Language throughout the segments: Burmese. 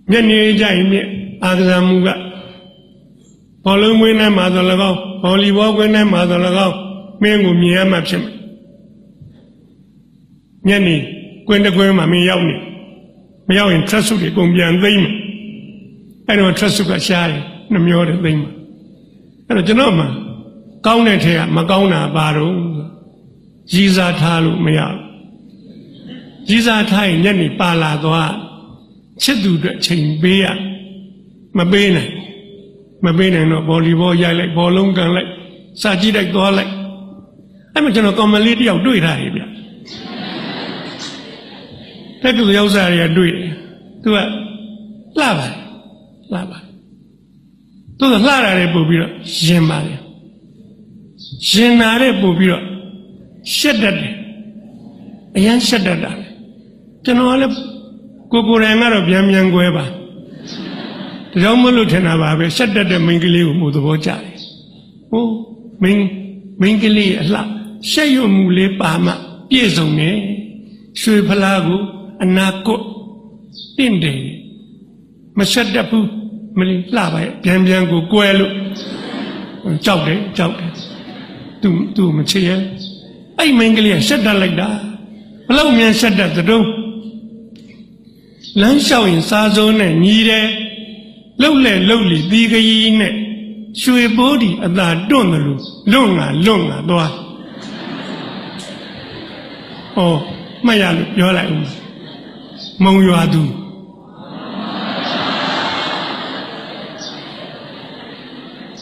မျက်နေကြရင်မြအားကစားမှုကဘောလုံးကွင်းထဲမှာဆိုလည်းကောင်းဗော်လီဘောကွင်းထဲမှာဆိုလည်းကောင်းမင်းကိုမြင်ရမှဖြစ်မယ်မျက်နေကွင်းတစ်ကွင်းမှာမင်းရောက်နေမရောက်ရင် trust တွေကုန်ပြန်သိမ့်မယ်အဲ့တော့ trust ကရှားတယ်နှမျောတယ်သိမ့်မှာအဲ့တော့ကျွန်တော်မှကောင်းတဲ့ထဲကမကောင်းတာပါတော့ရည်စားထားလို့မရဘူးရည်စားထားရင်ညနေပါလာသွားချစ်သူအတွက်ချိန်ပေးရမပေးနိုင်တော့ဗော်လီဘောရိုက်လိုက်ဘောလုံးကန်လိုက်စာကြည့်လိုက်သွားလိုက်အဲ့မှာကျွန်တော်ကောင်မလေးတယောက်တွေ့ထားတယ်ဗျတက်ကရောက်စားရတွေ့တယ်သူကလှပါသူကလှတာတွေပို့ပြီးတော့ရင်ပါတယ်ရင်နာတဲ့ပို့ပြီးတော့ရှက်တတ်တယ်အရန်ရှက်တတ်တာလေကျွန်တော်ကလည်းကိုယ်တိုင်ကတော့ပြန်ကွဲပါဒါကြောင့်မလို့ထင်တာပါပဲရှက်တတ်တဲ့မိန်းကလေးကိုမှုသဘောကျတယ်ဟိုမိန်းကလေးအလှရှက်ရွံ့မှုလေးပါမှပြည့်စုံတယ်ရွှေဖလားကိုအနာကွတ်တင့်တယ်မရှက်တတ်ဘူးမလေးလှပါရဲ့ပြန်ကိုကွဲလို့ကြောက်တယ်သူမချစ်ရဲ့အဲ့မိန်းကလေးကရှက်တတ်လိုက်တာဘလောက်မြန်ရှက်တတ်တဲ့တုံးလမ်းလျှောက်ရင်စားစုံးနဲ့ညီတယ်လှုပ်လေဒီကကြီးနဲ့ရွှေပိုးဒီအသာတွန့်တယ်လို့လွန့်ငါသွားဟောမှတ်ရလို့ပြောလိုက်ဦးမုံရွာသူ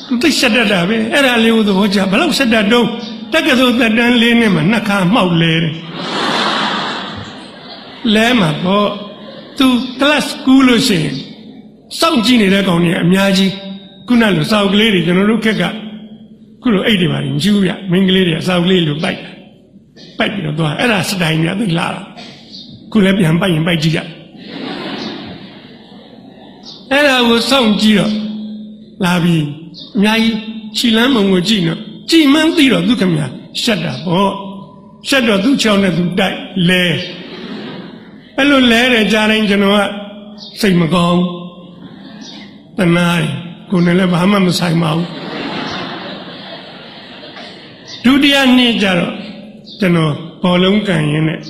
သူသိရှက်တတ်တာပဲအဲ့ဒါလေးကိုသဘောကျဘလောက်ရှက်တတ်တော့တက်ကစိုးသက်တန်းလေးနဲ့မှနှစ်ခါမှောက်လဲတယ်လဲမှာပေါ့သူ class ကူးလို့ရှိရင်စောင့်ကြည့်နေတဲ့ကောင်တွေအများကြီးခုနလိုစောက်ကလေးတွေကျွန်တော်တို့ခက်ကခုလိုအိတ်တွေပါရင်ကျူးရမင်းကလေးတွေစောက်ကလေးလိုပိုက်ပြီးတော့သွားအဲ့ဒါစတိုင်များသိလာတာခုလည်းပြန်ပိုက်ရင်ပိုက်ကြည့်ရအဲ့ဒါကိုစောင့်ကြည့်တော့လာပြီးအများကြီးခြိလန်းမုံကိုကြည့်တော့ကြည်မှန်းသိတော့သူခမညာရှက်တာပေါ့ရှက်တော့သူ့ချောင်းနဲ့သူတိုက်လဲအဲ့လိုလဲတယ်ကြားတိုင်းကျွန်တော်ကစိတ်မကောင်းတနားကိုယ်နဲ့လည်းဘာမှမဆိုင်ပါဘူးဒုတိယနေ့ကျတော့ကျွန်တော်ဘောလုံးကန်ရင်းနဲ့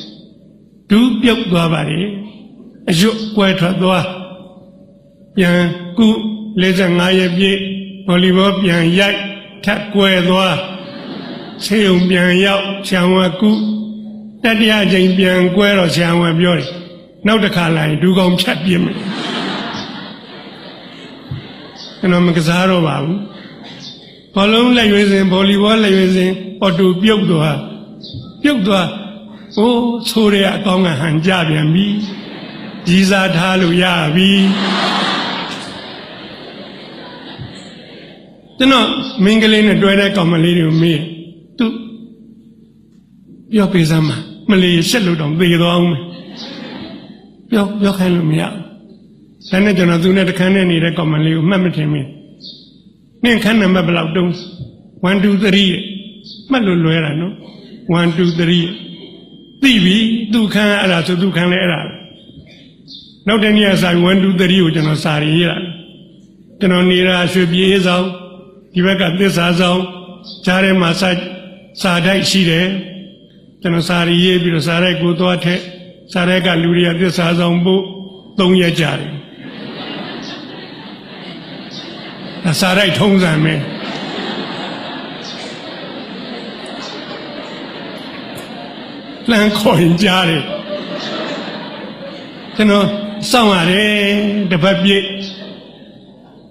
ဒူးပြုတ်သွားပါလေအရွတ်ကွဲထွက်သွားပြန်ကု45ရက်ပြည့်ဗော်လီဘောပြန်ရိုက်ထပ်ကွဲသွားဆေးုံပြန်ရောက်ဆံဝကုတတိယချိန်ပြန်ကွဲတော့ဆံဝပြောတယ်နောက်တစ်ခါလာရင်ဒူးကောင်းဖြတ်ပြင်းမယ်ကျွန်တော်မကစားတော့ပါဘူးဘောလုံးလက်ရွေးစင်ဗော်လီဘောလက်ရွေးစင်အော်တိုပြုတ်သွားဟိုးဆိုးတဲ့အကောင်းကဟန်ကြပြန်ပြီကြီးစားထားလို့ရပြီကျွန်တော်မင်းကလေးနဲ့တွဲတဲ့ကောင်မလေးတွေကိုမေးသူပြောပေးစမ်းပါမလေးရှက်လို့တော့သေသွားအောင်ပြောခိုင်းလို့မရဘူးဒါနဲ့ကျွန်တော်သူနဲ့တခန်းနဲ့နေတဲ့ကောင်မလေးကိုမှတ်မထင်မင်းနင့်ခန်းနံပါတ်ဘယ်လောက်တုံး1 2 3မှတ်လို့လွဲတာနော်1 2 3သိပြီသူခန်းအဲ့ဒါဆိုသူခန်းလဲအဲ့ဒါနောက်တနေ့ကစာ1 2 3ကိုကျွန်တော်စာရေးတာကျွန်တော်နေတာရွှေပြေးဆောင်ဒီဘက်ကသစ္စာဆောင်ကြားထဲမှာစာတိုက်ရှိတယ်ကျွန်တော်စာရေးပြီးတော့စာတိုက်ကိုသွားထက်စာတိုက်ကလူတွေကသစ္စာဆောင်ဖို့3ရက်ကြာတယ်စာတိုက်ထုံးစံမယ်လမ်းခေါ်ရင်ကြားတယ်ကျွန်တော်စောင့်ရတယ်တစ်ပတ်ပြည့်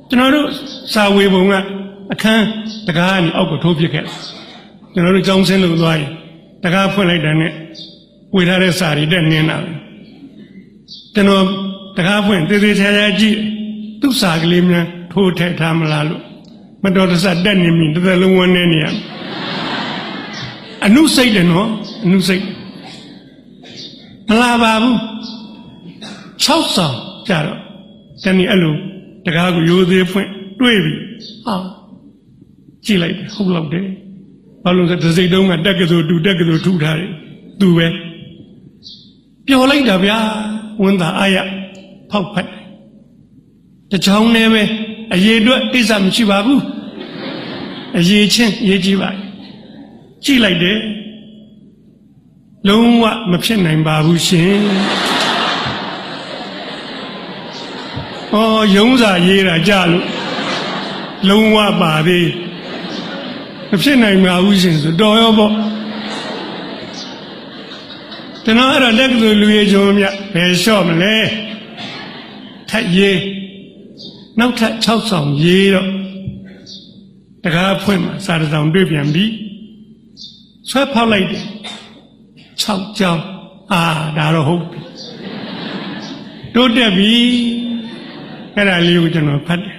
ကျွန်တော်တို့စာဝေပုံကအခန်းတကားကနေအောက်ကိုထိုးပစ်ခဲ့တယ်ကျွန်တော်တို့ကြောင်းဆင်းလို့သွားရင်တကားဖွင့်လိုက်တဲ့နဲ့ဝေထားတဲ့စာတွေတက်နင်းတာပဲကျွန်တော်တကားဖွင့်သေးချာကြည့်သူ့စာကလေးများထိုးထည့်ထားမလားလို့မတော်တဆတက်နေပြီတစ်သက်လုံးဝန်းနေရအနုစိတ်တယ်နော်အနုစိတ်မလာပါဘူး6ဆောင်ကြတော့တနေ့အဲ့လိုတကားကိုရိုးသေးဖွင့်တွေးပြီဟာကြည့်လိုက်တယ်ဟုတ်လောက်တယ်ဘာလို့လဲတစ်စိတ်တုံးကတက်ကစိုးထူထားတယ်သူပဲပျော်လိုက်တာဗျာဝန်းသာအာရဖောက်ဖက် တချောင်းနဲ့ပဲအရေးအတွက်အိစမရှိပါဘူးအရေးချင်းရေးကြည့်ပါကြည့်လိုက်တယ်လုံးဝမဖြစ်နိုင်ပါဘူးရှင်ဩရုံးစာရေးတာကြလို့လုံးဝပါသေးမဖြစ်နိုင်ပါဘူးရှင်ဆိုတော်ရောပေါ့ကျွန်တော်အဲ့တော့လက်ကလူလူရေးချုံမြဘယ်လျှော့မလဲထက်ရေးနောက်ထပ်6ဆောင်ရေးတော့တကားဖွင့်မှာစာတစောင်တွေ့ပြန်ပြီဆွဲဖောက်လိုက်တယ်6ကြောင်းဒါတော့ဟုတ်ပြီတိုးတက်ပြီအဲ့ဒါလေးကိုကျွန်တော်ဖတ်တယ်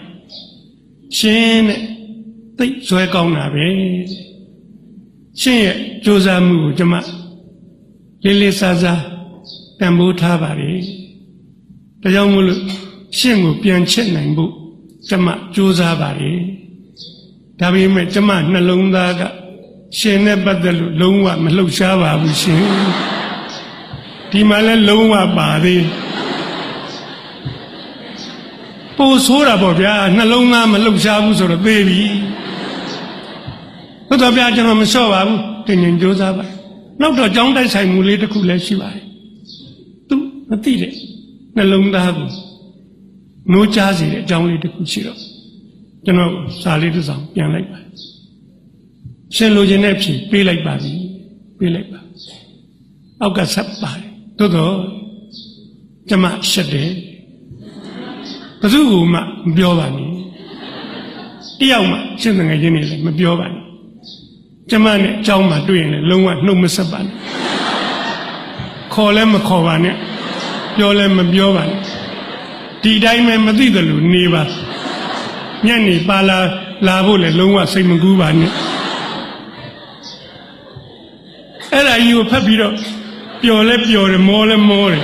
ရှင်းတဲ့သိဇွဲကောင်းတာပဲရှင်းရဲ့ကြိုးစားမှုကိုကျွန်မလေးလေးစားစားတန်ဖိုးထားပါလေဒါကြောင့်မို့လို့ရှင်းကိုပြန်ချက်နိုင်ဖို့ကျွန်မကြိုးစားပါလေဒါပေမဲ့ကျွန်မနှလုံးသားကရှင်နဲ့ပတ်သက်လို့လုံးဝမလှုပ်ရှားပါဘူးရှင်ဒီမှာလဲလုံးဝပါသေးပို့ဆိုးတာပေါ့ဗျာနှလုံးသားမလှုပ်ရှားဘူးဆိုတော့သေးပြီဟုတ်တော့ဗျာကျွန်တော်မလျှော့ပါဘူးတင်ရင်ကြိုးစားပါနောက်တော့ကြောင်းတိုက်ဆိုင်မှုလေးတစ်ခုလည်းရှိပါတယ်သူမသိတဲ့နှလုံးသားကိုနိုးကြားစေတဲ့အကြောင်းလေးတစ်ခုရှိတော့ကျွန်တော်စာလေးတစ်စောင်ပြန်လိုက်ပါရှင်လိုချင်တဲ့ဖြေပေးလိုက်ပါပြီပေးလိုက်ပါအောက်ကဆက်ပါတယ်သို့တော့ကျမရှက်တယ်ဘယ်သူမှမပြောပါနဲ့တယောက်မှရှင်းငယ်ချင်းနေလည်းမပြောပါနဲ့ကျမနဲ့အเจ้าမှတွေ့ရင်လည်းလုံးဝနှုတ်မဆက်ပါနဲ့ခေါ်လည်းမခေါ်ပါနဲ့ပြောလည်းမပြောပါနဲ့ဒီတိုင်းပဲမသိတယ်လို့နေပါညနေပါလာဖို့လည်းလုံးဝစိတ်မကူးပါနဲ့အဲ့ဒါကြီးကိုဖတ်ပြီးတော့ပျော်လဲပျော်တယ်မောလဲမောတယ်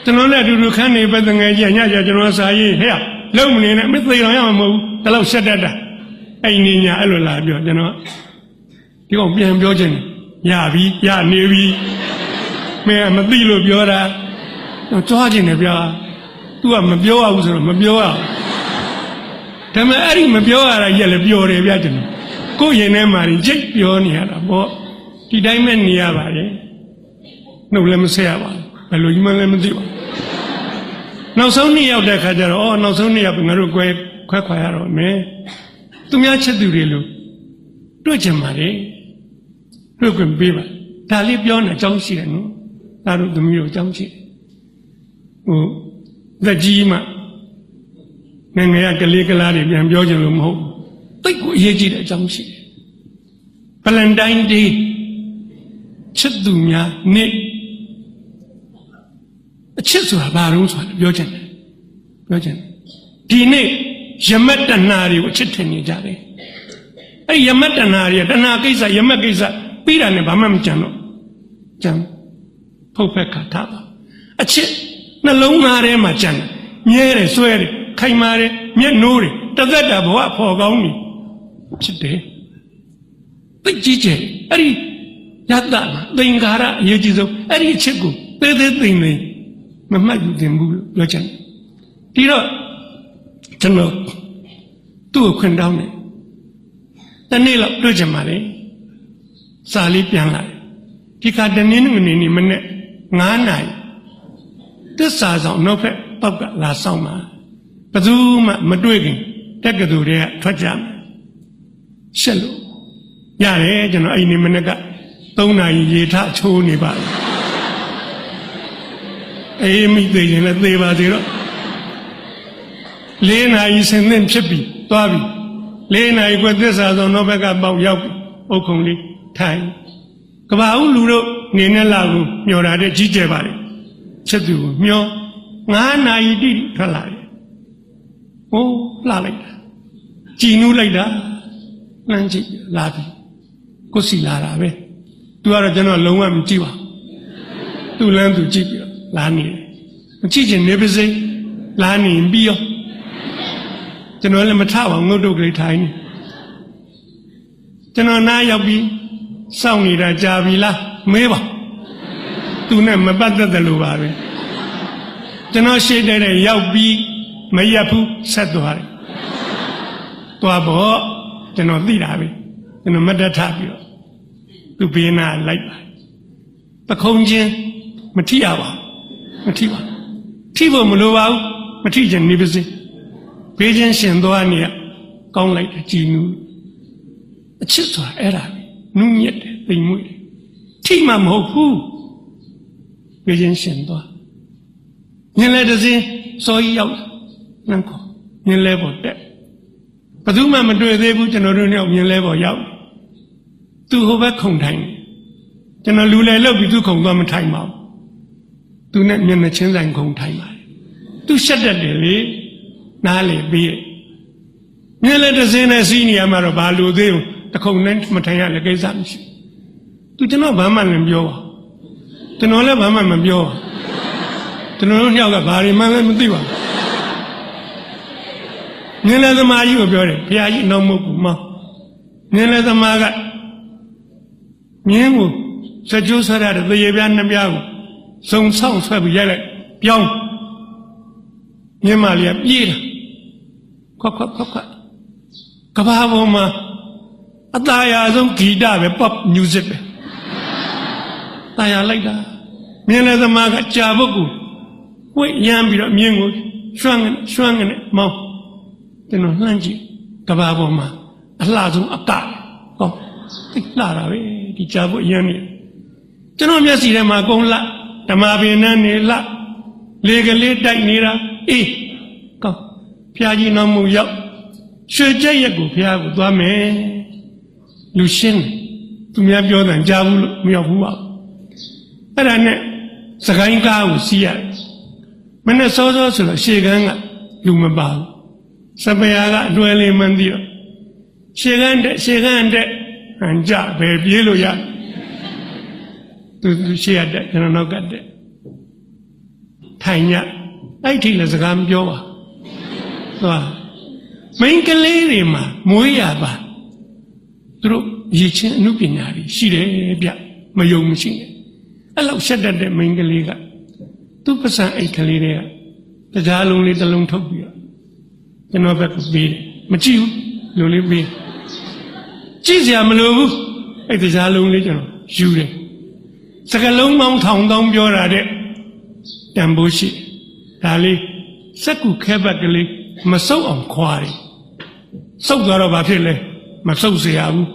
ကျွန်တော်လည်းအတူတူခန်းနေပဲတငယ်ကြီးညကျကျွန်တော်စာရေးဟဲ့လုံးမနေနဲ့မသိတော့ရမှာမဟုတ်ဘူးဒါတော့ဆက်တတ်တာအဲ့နေညာအဲ့လိုလာပြောကျွန်တော်ဒီကောင်ပြန်ပြောချင်တယ်ရပြီရနေပြီမင်းမသိလို့ပြောတာတော့ကြွားချင်တယ်ဗျာ तू ကမပြောရဘူးဆိုတော့မပြောရဘူးဒါပေမဲ့အဲ့ဒီမပြောရတာကြီးလည်းပျော်တယ်ဗျာကျွန်တော်ကိုယ်ရင်ထဲမှာကြိတ်ပြောနေရတာပေါ့ဒီတိုင်းပဲနေရပါလေနှုတ်လည်းမဆက်ရပါဘူးဘယ်လိုကြီးမှလည်းမသိပါဘူးနောက်ဆုံးနေ့ရောက်တဲ့ခါကျတော့နောက်ဆုံးနေ့ရောက်ငါတို့ခွဲခွာရတော့မယ်သူများချက်သူတွေလို့တွေ့ချင်ပါလေတွေ့ခွင့်ပေးပါဒါလေးပြောနေအကြောင်းရှိတယ်နော်ဒါတို့သမီးတို့အကြောင်းရှိတယ်သက်ကြီးမှငယ်ငယ်ကလေးကလားတွေပြန်ပြောချင်လို့မဟုတ်တိတ်ကိုအရေးကြီးတဲ့အကြောင်းရှိတယ်ဗလန်တိုင်းဒေးချစ်သူများနေ့အချစ်ဆိုတာဘာလို့ဆိုတာပြောချင်တယ်ဒီနေ့ယမတ်တဏှာတွေကိုအချစ်ထင်နေကြတယ်အဲ့ယမတ်တဏှာတွေတဏှာကိစ္စယမတ်ကိစ္စပြီးတာနဲ့ဘာမှမကြံတော့ကြံဖုတ်ဖက်ခါထားပါအချစ်နှလုံးသားထဲမှာကြံတယ်မြဲတယ်ဆွဲတယ်ခိုင်မာတယ်မျက်နှိုးတယ်တသက်တာဘဝဖော်ကောင်းနေဖြစ်တယ်သိကြည့်ကြအဲ့ဒီယတ္တမှာသင်္ခါရအရေးကြီးဆုံးအဲ့ဒီအချစ်ကိုသေးသေးသိမ့်သိမ့်မမှတ်ယူသင်ဘူးလို့ပြောချင်တယ်ဒီတော့ကျွန်တော်သူ့ကိုခွင့်တောင်းတယ်တနေ့လောက်တွေ့ချင်ပါလေစာလေးပြန်လာဒီကတနေ့နဲ့နေမနဲ့9 နာရီသစ္စာဆောင်နောက်ဖက်ပေါက်ကလာဆောင်ပါဘယ်သူမှမတွေ့ခင်တက်ကတူတွေကထွက်ကြမယ်ရှက်လို့ရတယ်ကျွန်တော်အဲ့ဒီမနေ့က3 နာရီရေထချိုးနေပါအေးမိသေးရင်လည်းသေပါသေးတော့4 နာရီဆင်းသင့်ဖြစ်ပြီသွားပြီ4 နာရီခွဲသစ္စာဆောင်နောက်ဘက်ကပေါက်ရောက်ပြီအုတ်ခုံလေးထိုင်ကဘာဦးလူတို့နေနဲ့လာကိုမျောတာတဲ့ကြီးကျယ်ပါလေချက်သူကိုမျော9 နာရီတိထွက်လာတယ်ဟိုးလှလိုက်တာကြည်နူးလိုက်တာလမ်းကြည့်လာပြီကိုစီလာတာပဲသူကတော့ကျွန်တော်လုံးဝမကြည့်ပါသူ့လမ်းသူကြည့်ပြီးတော့လာနေတယ်မကြည့်ချင်နေပါစေလာနေပြီးရောကျွန်တော်လည်းမထပါငုတ်တုတ်ကလေးထိုင်နေကျွန်တော်နားရောက်ပြီးစောင့်နေတာကြာပြီလားမေးပါသူနဲ့မပတ်သက်တယ်လို့ပါပဲ ကျွန်တော်ရှိတဲ့ရောက်ပြီးမရက်ဘူးဆက်သွားတယ်သွားပေါ့ကျွန်တော်သိတာပဲကျွန်တော်မတ်တထပြီးတော့သူဘေးနာလိုက်ပါပခုံးချင်းမထိရပါမထိပါထိဖို့မလိုပါဘူးမထိချင်နေပါစေဘေးချင်းရှင်သွားနေရကောင်းလိုက်တယ်ကြည်နူးအချစ်ဆိုတာအဲ့ဒါနူးညက်တယ်သိမ်မွေ့တယ်ထိမှမဟုတ်ဘူးဘေးချင်းရှင်သွားညင်လဲတစင်းစောကြီးရောက်နှံခေါ်ညင်လဲပေါ်တက်ဘယ်သူမှမတွေ့သေးဘူးကျွန်တော်တို့နဲ့ညင်လဲပေါ်ရောက်သူဟိုဘက်ခုံထိုင်ကျွန်တော်လူလဲလောက်ပြီးသူခုံသွားမထိုင်ပါဘူးသူနဲ့မျက်နှာချင်းဆိုင်ခုံထိုင်ပါတယ်သူရှက်တတ်တယ်လေနားလေပြီးညင်လဲတစင်းနဲ့စီးနေရမှာတော့ဘာလို့သေးဘူးတခုံနဲ့မထိုင်ရလည်းကိစ္စမရှိသူကျွန်တော်ဘာမှလည်းပြောပါကျွန်တော်လည်းဘာမှမပြောပါကျွန်တော်တို့ညောက်ကဘာတွေမှလည်းမသိပါဘူးညင်လဲသမားကြီးကိုပြောတယ်ဘုရားကြီးနောက်မဟုတ်ဘူးမောညင်လဲသမားကမြင်းကိုစကြိုးဆွဲရတဲ့သေရပြားနှစ်ပြားကိုစုံဆောင်ဆွဲပြီးရိုက်လိုက်ပြောင်းမြင်းမလေးကပြေးတာခွက်ကဘာပေါ်မှာအသားရဆုံးဂီတပဲ pop music ပဲတာယာလိုက်တာမြင်းလဲသမားကကြာပုတ်ကိုဝိတ်ရမ်းပြီးတော့မြင်းကိုရွှမ်းကနေမောင်းကျွန်တော်လှမ်းကြည့်ကဘာပေါ်မှာအလှဆုံးအကကောင်းသိလှတာပဲဒီကြာပုတ်ရမ်းနေကျွန်တော်မျက်စီထဲမှာကုန်းလှဓမ္မပင်နဲ့နေလှလေကလေးတိုက်နေတာအေးကောင်းဖျားကြီးနောက်မှုရောက်ရွှေကြက်ရက်ကိုဖျားကိုသွားမယ်လူရှင်းသူများပြောတယ်ကြားဘူးလို့မရောက်ဘူးပါအဲ့ဒါနဲ့စကိုင်းကားကိုစီးရတယ်မနဲ့စောစောဆိုတော့ရှေကန်းကလူမပါဘူးစပယ်ကအတွဲလေးမှန်းပြီးတော့ရှေကန်းတဲ့ဟန်ကြပဲပြေးလို့ရသူရှေရတဲ့ကျွန်တော်နောက်ကတဲ့ထိုင်ညအဲ့ထိလည်းစကားမပြောပါသွားမိန်းကလေးတွေမှာမွေးရပါသူတို့ရည်ချင်းအမှုပညာတွေရှိတယ်ဗျမယုံမရှိနဲ့အဲ့လောက်ရှက်တတ်တဲ့မိန်းကလေးကသူ့ပစံအိတ်ကလေးတွေကတရားလုံးလေးတစ်လုံးထုတ်ပြီးတော့ကျွန်တော်ဘက်ကပေးတယ်မကြည့်ဘူးလူလေးပေးကြည့်စရာမလိုဘူးအဲ့တရားလုံးလေးကျွန်တော်ယူတယ်စကလုံးပေါင်းထောင်တောင်းပြောတာတဲ့တန်ဖိုးရှိဒါလေးစက်ကူခဲဘက်ကလေးမဆုပ်အောင်ခွာတယ်ဆုပ်သွားတော့ဘာဖြစ်လဲမဆုပ်เสียဘူး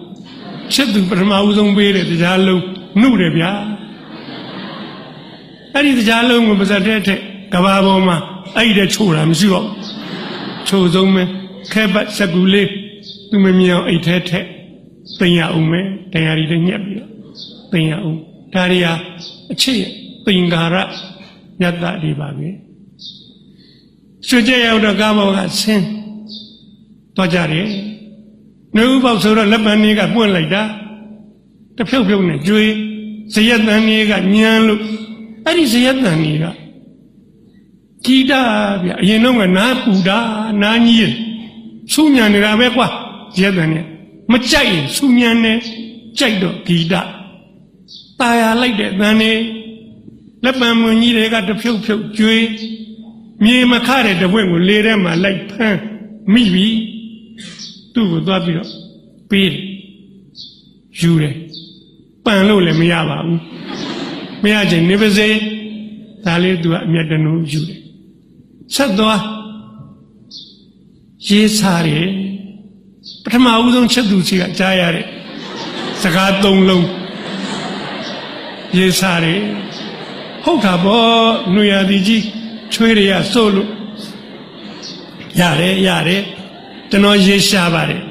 ချစ်သူပထမဦးဆုံးပေးတဲ့တရားလုံးနှုတ်တယ်ဗျာအဲ့ဒီတရားလုံးကိုပါဇက်တဲ့ထက်ကဘာပေါ်မှာအဲ့ဒီချိုးတာမရှိတော့ချိုးဆုံးပဲခဲပတ်စကူလေးသူမမြင်အောင်အိတ်ထဲထက်တင်ရအောင်မယ်တရားရီတွေညက်ပြီးတော့တင်ရအောင်ဒါရီဟာအချစ်သင်္ကာရယတ္တတွေပါပဲရွှေကြက်ရောက်တော့ကားပေါ်ကဆင်းသွားကြတယ်နှုတ်ပေါက်ဆိုတော့လက်ပံလေးကပွင့်လိုက်တာတဖြုတ်ဖြုတ်နဲ့ကျွေးဇယက်တန်လေးကညံလို့အဲ့ဒီဇယက်တန်လေးကကြည်တာဗျအရင်တော့ကနားပူတာနားကြီးဆူညံနေတာပဲကွာဇယက်တန်လေးမကြိုက်ရင်ဆူညံနေကြိုက်တော့ဂီတตาယာလိုက်တဲ့တန်လေးလက်ပံမွန်ကြီးတွေကတဖြုတ်ဖြုတ်ကျွေးမြေမခတဲ့တပွင့်ကိုလေထဲမှာလိုက်ဖမ်းမိပြီသူ့ကိုသွားပြီးတော့ပေးတယ်ယူတယ်ပန်လို့လည်းမရပါဘူးမရချင်နေပါစေဒါလေးသူကအမျက်တနုယူတယ်ဆက်သွားရေးစားတယ်ပထမဦးဆုံးချက်သူစီကကြားရတဲ့စကားသုံးလုံးရေးစားတယ်ဟုတ်တာပေါ့နှွေရသည်ကြီးချွေးရစို့လို့ရတယ်ကျွန်တော်ရေးရှားပါတယ်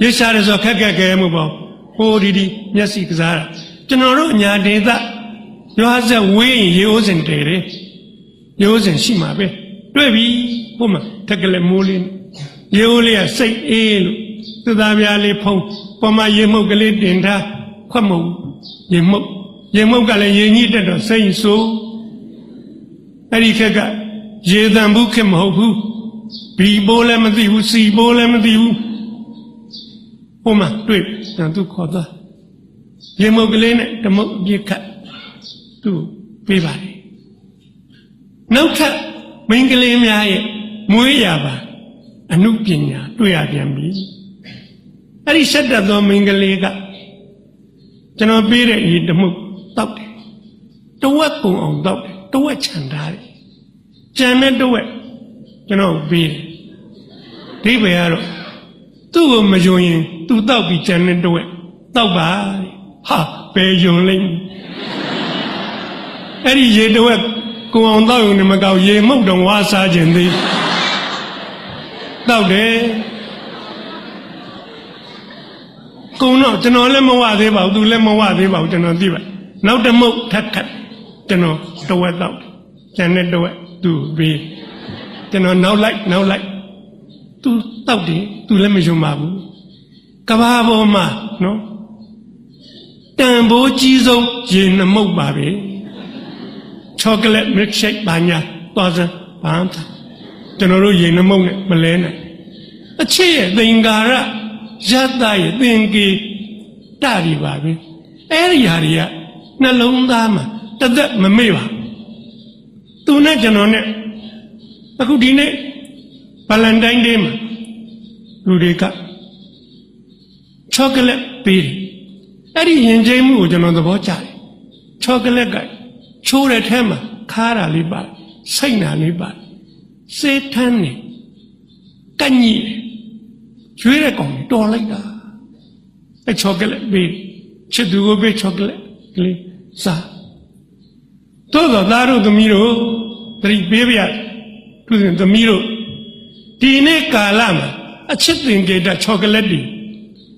ရေးရှားတယ်ဆိုခက်ခဲမှုပေါ့ဟိုဒီမျက်စိကစားတာကျွန်တော်တို့ညာဒေသရွာဆက်ဝေးရင်ရေအိုးစင်တယ်ရေအိုးစင်ရှိမှာပဲတွေ့ပြီဟိုမှာတက်ကလေးမိုးလေးရေအိုးလေးကစိတ်အေးလို့သသားပြားလေးဖုံးပေါ်မှာရေမှုတ်ကလေးတင်ထားခွက်မုံရေမှုတ်ကလည်းရေကြီးတက်တော့စိတ်ဆိုးအဲ့ဒီခက်ကရေတန်ဘူးခက်မဟုတ်ဘူးဘီဘိုးလည်းမသိဘူးစီဘိုးလည်းမသိဘူးဟိုမှာတွေ့သူခေါ်သွားရေမုတ်ကလေးနဲ့တမုတ်ပြစ်ခတ်သူ့ပေးပါတယ် နောက်ထပ်မိန်းကလေးများရဲ့မွေးရပါအနုပညာတွေ့ရပြန်ပြီအဲ့ဒီဆက်တက်သောမိန်းကလေးကကျွန်တော်ပေးတဲ့ရေတမှုတောက်တယ်တဝက်ပုံအောင်တောက်တယ်တဝက်ခြံထားတယ်ကြံတဲ့တဝက်ကျွန်တော်ပေးတယ်ဒီပဲကတော့သူ့ကိုမယုံရင်သူတောက်ပြီးကြံတဲ့တဝက်တောက်ပါဟာဘယ်ယုံလိမ့်အဲ့ဒီရေတဝက်ကိုအောင်တောက်ရုံနဲ့မကောက်ရေမှုတ်တော့ဝါစားခြင်းသေးတောက်တယ်ကုံတော့ကျွန်တော်လည်းမဝသေးပါဘူးသူလည်းမဝသေးပါဘူးကျွန်တော်သိပါနောက်တစ်မုတ်ထပ်ခတ်ကျွန်တော်တဝက်တောက်ကျန်တဲ့တဝက်သူ့ပေးကျွန်တော်နောက်လိုက်သူတောက်တယ်သူလည်းမယုံပါဘူးကဘာပေါ်မှာနော်တန်ဖိုးကြီးဆုံးရေနှမုတ်ပါပဲချောကလက်မစ်ရှိတ်ဘာညာသွားစမ်းဘာသာကျွန်တော်တို့ရေနှမုတ်နဲ့မလဲနိုင်အချစ်ရဲ့သင်္ကာရရတ္တရဲ့သင်္ကေတတွေပါပဲအဲ့ဒီဟာတွေကနှလုံးသားမှာတသက်မမေ့ပါသူနဲ့ကျွန်တော်နဲ့အခုဒီနေ့ဗလန်တိုင်းဒေးမှာလူတွေကချောကလက်ပေးတယ်အဲ့ဒီရင်ကျိမ်းမှုကိုကျွန်တော်သဘောကျတယ်ချောကလက်ကချိုးတဲ့ထဲမှာခါတာလေးပါစိတ်နာလေးပါစေးထမ်းနေကညိကျွေးတဲ့ကောင်တော်လိုက်တာအဲ့ချောကလက်ပေးချစ်သူကိုပေးချောကလက်ကလေးစားတို့တော့သားတို့သမီးတို့တတိပေးပြသူစဉ်သမီးတို့ဒီနေ့ကာလမှာအချစ်တင်ကြတဲ့ချောကလက်တွေ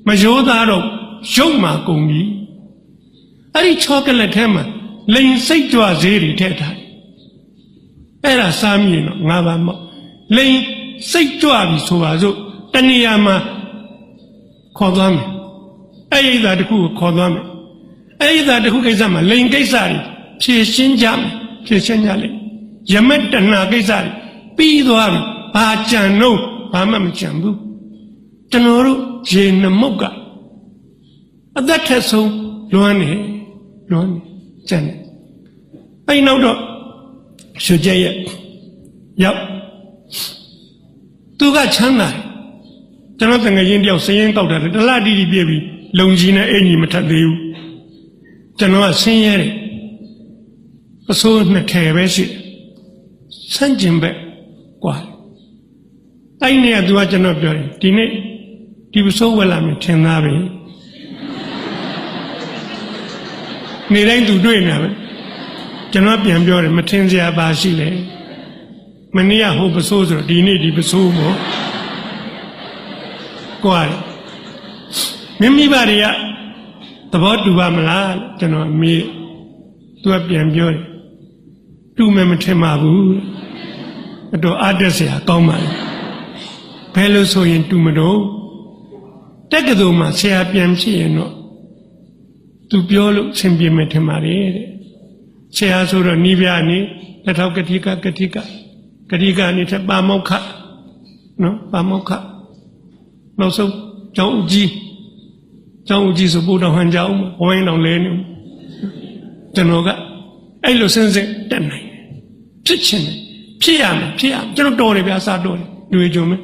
မရိုးသားတော့ရုပ်မှာကုန်ပြီအဲ့ဒီချောကလက်ထဲမှာလိန်စိတ်ကြွဈေးတွေထည့်ထားအဲ့ဒါစားမြင်တော့ငါပါမော့လိန်စိတ်ကြွပြီဆိုပါစို့တဏှာမှာခေါ်သွားမယ်အဲ့ဒီသာတစ်ခုကိုခေါ်သွားမယ်အဲ့ဒီသာတစ်ခုကိစ္စမှာလိန်ကိစ္စတွေဖြည့်ရှင်းကြမယ်ဖြည့်ရှင်းကြလိမ့်ယမက်တဏှာကိစ္စတွေပြီးသွားပြီဘာကြံတော့ဘာမှမကြံဘူးကျွန်တော်တို့ရေနှမုတ်ကအသက်ထက်ဆုံးလွမ်းနေကြံတယ်အဲ့နောက်တော့ရွှေကျက်ရဲ့ရောက်သူကချမ်းသာကျွန်တော်တငယ်ချင်းတယောက်စရင်ကောက်တာတလားတီတီပြည့်ပြီးလုံကြီးနဲ့အင်ကြီးမထပ်သေးဘူးကျွန်တော်ကဆင်းရဲတယ်အစိုးနှစ်ထည်ပဲရှိဆန့်ကျင်ဘက်ကွာအဲ့နေကသူကကျွန်တော်ပြောတယ်ဒီနေ့ဒီပစိုးဝက်လာမယ်ထင်သားပဲနေတိုင်းသူတွေ့နေပဲကျွန်တော်ပြန်ပြောတယ်မထင်စရာပါရှိလေမနေ့ကဟိုပစိုးဆိုတော့ဒီနေ့ဒီပစိုးပေါ့ကွာမိမိပါတွေကသဘောတူပါမလားကျွန်တော်မေးသူကပြန်ပြောတယ်တူမယ်မထင်ပါဘူးအတော်အားတက်စရာကောင်းပါလေဘယ်လိုဆိုရင်တူမတော့တက္ကသိုလ်မှာဆရာပြန်ဖြစ်ရင်တော့သူပြောလို့ဆင်ပြေမယ်ထင်ပါတယ်တဲ့ဆရာဆိုတော့နိဗျာနေလက်ထောက်ကတိကကနေထပါမောက္ခနော်ပါမောက္ခနောက်ဆုံးကျောင်းဦးကြီးဆိုဘုရားဟန်ကြောင်းဝိုင်းတော်လဲနေကျွန်တော်ကအဲ့လိုစင်တက်နိုင်ဖြစ်ချင်တယ်ဖြစ်ရမယ်ကျွန်တော်တော်တယ်ဗျာစားတော်တယ်လူကြုံမယ်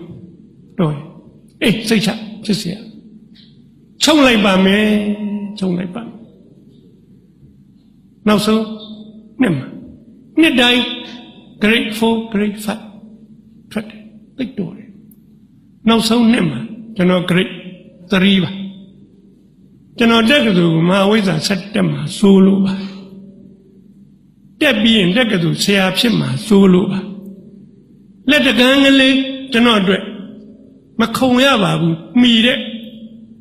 တော်တယ်အေးစိတ်ချဖြစ်เสียချုံလိုက်ပါမယ်နောက်ဆုံးနှစ်တိုင်း grade 4 grade 5ထွက်တယ်သိတော်တယ်နောက်ဆုံးနှစ်မှာကျွန်တော် grade 3ပါကျွန်တော်တက်ကတူမဟာဝိဇ္ဇာ7တက်မှာစိုးလို့ပါတက်ပြီးရင်တက်ကတူဆရာဖြစ်မှာစိုးလို့ပါလက်တကန်းကလေးကျွန်တော်အတွက်မခုံရပါဘူးမှီတဲ့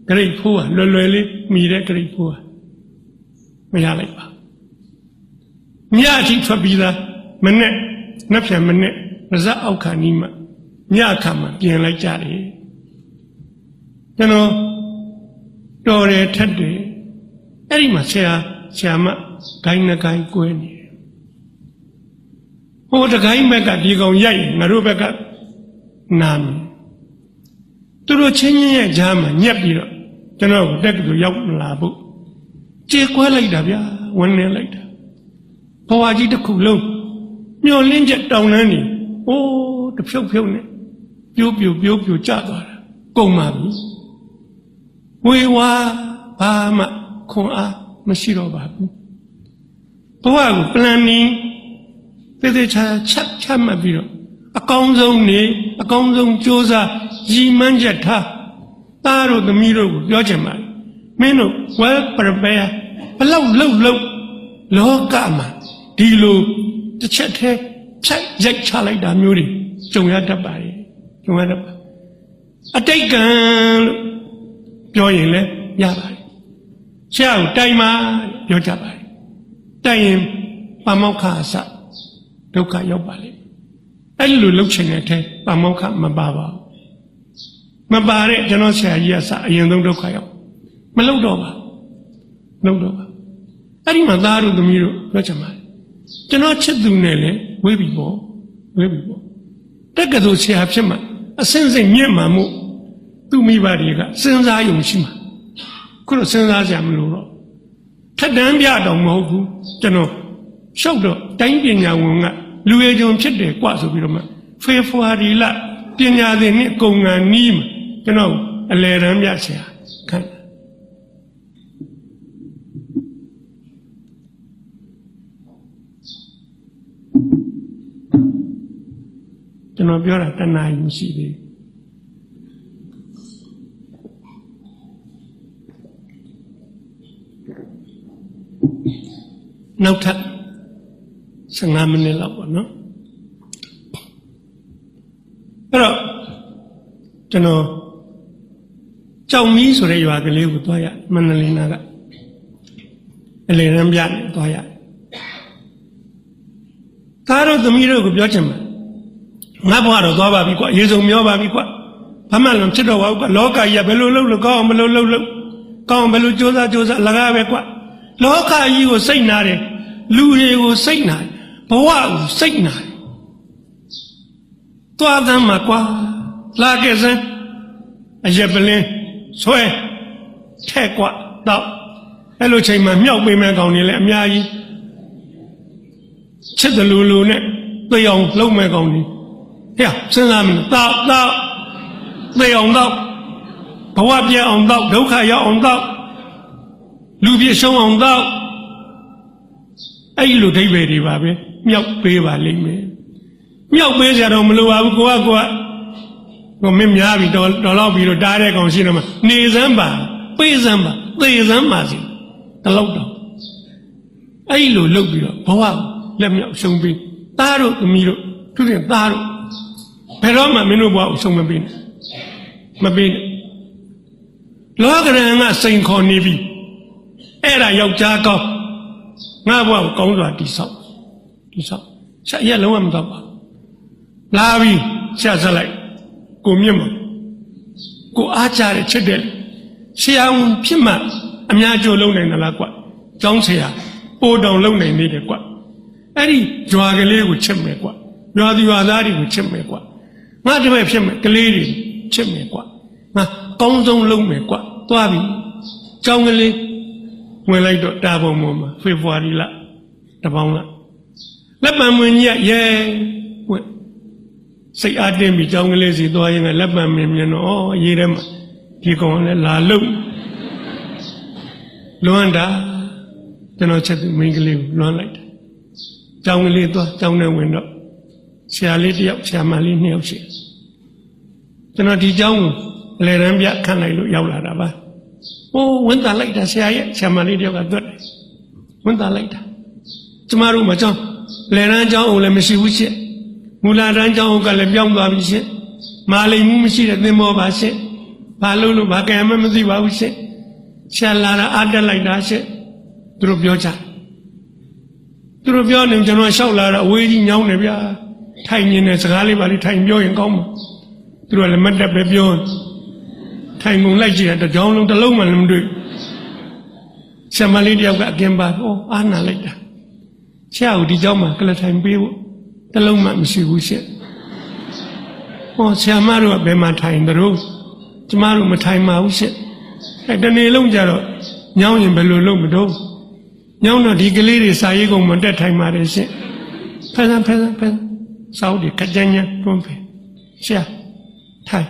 grade 4ကလွယ်လေးမှီတဲ့ grade 4ကမရလိုက်ပါညအထိထွက်ပြီးသားမနဲ့နှစ်ဖြန်မနဲ့ပါဇက်အောက်ခါနီးမှညအခါမှပြင်လိုက်ကြတယ်ကျွန်တော်တော်တယ်ထက်တယ်အဲ့ဒီမှာဆရာမဂိုင်းနှကိုင်းကွဲနေတယ်ဟိုတကိုင်းဘက်ကဒီကောင်ရိုက်ငါတို့ဘက်ကနာမယ်သူတို့ချင်းရဲ့ကြားမှာညက်ပြီးတော့ကျွန်တော်တက်ကတူရောက်လာဖို့ကြေကွဲလိုက်တာဗျာဝန်းနေလိုက်တာဘဝကြီးတစ်ခုလုံး မျောလင်းချက်တောင်းနှန်းနေအိုးတဖြုတ်ဖြုတ်နဲ့ပြိုးပြိုးကျသွားတာကုန်ပါပြီဝေဝါဘာမှခွန်အားမရှိတော့ပါဘူးဘဝကို planning သေချာချမှတ်ပြီးတော့အကောင်းဆုံးနေအကောင်းဆုံးကြိုးစားရည်မှန်းချက်ထားသားတို့သမီးတို့ကိုပြောချင်ပါတယ်မင်းတို့ well prepare ဘလောက်လှုပ်လောကမှာဒီလိုတစ်ချက်တည်းဖြတ်ရိုက်ချလိုက်တာမျိုးတွေကြုံရတတ်ပါတယ်ကြုံရတတ်ပါအတိတ်ကံလို့ပြောရင်လည်းရပါတယ်ဆရာကိုတိုင်မှာပြောကြပါတယ်တိုင်ရင်ပါမောက္ခအစဒုက္ခရောက်ပါလေအဲ့လိုလှုပ်ချင်တဲ့အထဲပါမောက္ခမပါပါဘူးမပါတဲ့ကျွန်တော်ဆရာကြီးကစအရင်ဆုံးဒုက္ခရောက်မလှုပ်တော့ပါလှုပ်တော့ပါအဲ့ဒီမှာသားတို့သမီးတို့ပြောချင်ပါတယ်ကျွန်တော်ချစ်သူနဲ့လည်းဝေးပြီပေါ့တက်ကတူဆရာဖြစ်မှာအစင်းစိတ်မြင့်မှမှုသူ့မိဘတွေကစဉ်းစားယုံရှိမှာခုတော့စဉ်းစားကြမလို့တော့ထက်တန်းပြတော့မဟုတ်ဘူးကျွန်တော်ရှောက်တော့တိုင်းပညာဝန်ကလူရည်ကြုံဖြစ်တယ်กว่าဆိုပြီးတော့မှဖေဖော်ဝါရီလပညာသင်နှစ်ကုန်ငံနီးမှာကျွန်တော်အလယ်တန်းပြဆရာခန့်ကျွန်တော်ပြောတာတဏှာယူရှိသေးနောက်ထပ်15မိနစ်လောက်ပေါ့နော်အဲ့တော့ကျွန်တော်ကြောင်မီးဆိုတဲ့ရွာကလေးကိုသွားရမန္တလေးနာကအလေရန်ပြနဲ့သွားရသားတို့သမီးတို့ကိုပြောချင်မှာငါဘွားတော့သွားပါပြီကွာရေစုံမျောပါပြီကွာဘာမှလည်းဖြစ်တော့ပါဘူးကွာလောကကြီးကဘယ်လိုလုပ်လို့ကောင်းအောင်ဘယ်လိုလုပ်လို့ကောင်းအောင်ဘယ်လိုကြိုးစားလကားပဲကွာလောကကြီးကိုစိတ်နာတယ်လူတွေကိုစိတ်နာတယ်ဘဝကိုစိတ်နာတယ်သွားသမ်းမှာကွာလာခဲ့စမ်းအရက်ပလင်းဆွဲထဲ့ကွာတော့အဲ့လိုချိန်မှာမြောက်ပေးမဲ့ကောင်တွေလည်းအများကြီးချစ်တယ်လူနဲ့သိအောင်လုံးမဲ့ကောင်တွေဟဲ့စဉ်းစားမလို့တော့သိအောင်တော့ဘဝပြည့်အောင်တော့ဒုက္ခရောက်အောင်တော့လူပြည့်ရှုံးအောင်တော့အဲ့လိုဒိဗ္ဗေတွေပါပဲမြောက်ပေးပါလိမ့်မယ်မြောက်ပေးကြတော့မလိုပါဘူးကိုကမင်းများပြီတော်တော့ပြီးတော့တားတဲ့ကောင်ရှိတော့မှနေစမ်းပါပေးစမ်းပါသေစမ်းပါစီတလောက်တော့အဲ့လိုလုပ်ပြီးတော့ဘဝလက်မြောက်ရှုံးပြီးသားတို့သမီးတို့သူတင်သားတို့ဘယ်တော့မှမင်းတို့ဘဝကိုရှုံးမပေးနဲ့လောကရန်ကစိန်ခေါ်နေပြီအဲ့ဒါယောက်ျားကောင်းငါဘဝကိုကောင်းစွာတိဆောက်ဆက်ရက်လုံးဝမတော့ပါလာပြီဆက်ဆက်လိုက်ကိုမြင့်မကိုအားကြတဲ့ချစ်တဲ့ဆရာဝန်ဖြစ်မှအများကြိုးလုံးနိုင်တယ်လားကွကျောင်းဆရာပိုးတောင်လုံးနိုင်နေတယ်ကွအဲ့ဒီကြွာကလေးကိုချစ်မယ်ကွရွာသူရွာသားတွေကိုချစ်မယ်ကွငါတပည့်ဖြစ်မယ်ကလေးတွေချစ်မယ်ကွငါကောင်းဆုံးလုံးမယ်ကွသွားပြီကျောင်းကလေးဝင်လိုက်တော့တာပုံပေါ်မှာဖေဖော်ဝါရီလတပေါင်းလက်ပံမွင်ကြီးရဲဝက်စိတ်အားတင်းပြီးကျောင်းကလေးစီသွားရင်လက်ပံမင်းမြင်တော့ရေးထဲမှာဒီကောင်လည်းလာလို့လွမ်းတာကျွန်တော်ချက်သူမိန်းကလေးကိုလွမ်းလိုက်တယ်ကျောင်းကလေးသွားကျောင်းထဲဝင်တော့ဆရာလေးတစ်ယောက်ဆရာမလေးနှစ်ယောက်ရှိကျွန်တော်ဒီကျောင်းကိုအလယ်တန်းပြခန့်လိုက်လို့ရောက်လာတာပါโอ้ဝန်တာလိုက်တာဆရာရဲ့ဆရာမလေးတယောက်ကသွတ်တယ်ဝန်တာလိုက်တာကျမတို့မကျောင်းလယ်တန်းကျောင်းအောင်လည်းမရှိဘူးရှင့်မူလာတန်းကျောင်းကလည်းပြောင်းသွားပြီရှင့်မာလိမ်မှုမရှိတဲ့သင်္ဘောပါရှင့်ဘာလို့ဘာကံမှမသိပါဘူးရှင့်ဆရာလာတာအားတက်လိုက်တာရှင့်သူတို့ပြောကြသူတို့ပြောနေကျွန်တော်လျှောက်လာတာအဝေးကြီးညောင်းနေဗျာထိုင်နေတဲ့စကားလေးပါလေးထိုင်ပြောရင်ကောင်းမှာသူတို့ကလည်းမတ်တက်ပဲပြောထိုင်ကုန်လိုက်ကြည့်တဲ့ကြောင်းလုံးတစ်လုံးမှလည်းမတွေ့ဆရာမလေးတယောက်ကအကင်ပါအားနာလိုက်တာဆရာကိုဒီကြောင်းမှာကလထိုင်ပေးဖို့တစ်လုံးမှမရှိဘူးရှင့်ဆရာမတို့ကဘယ်မှာထိုင်တို့ကျမတို့မထိုင်ပါဘူးရှင့်တနေ့လုံးကြတော့ညောင်းရင်ဘယ်လိုလုပ်မတော့ညောင်းတော့ဒီကလေးတွေစာရေးကုန်မတက်ထိုင်ပါတယ်ရှင့် ဖဲစောက်ဒီခကြညာတွန်းဖဲရှာထိုင်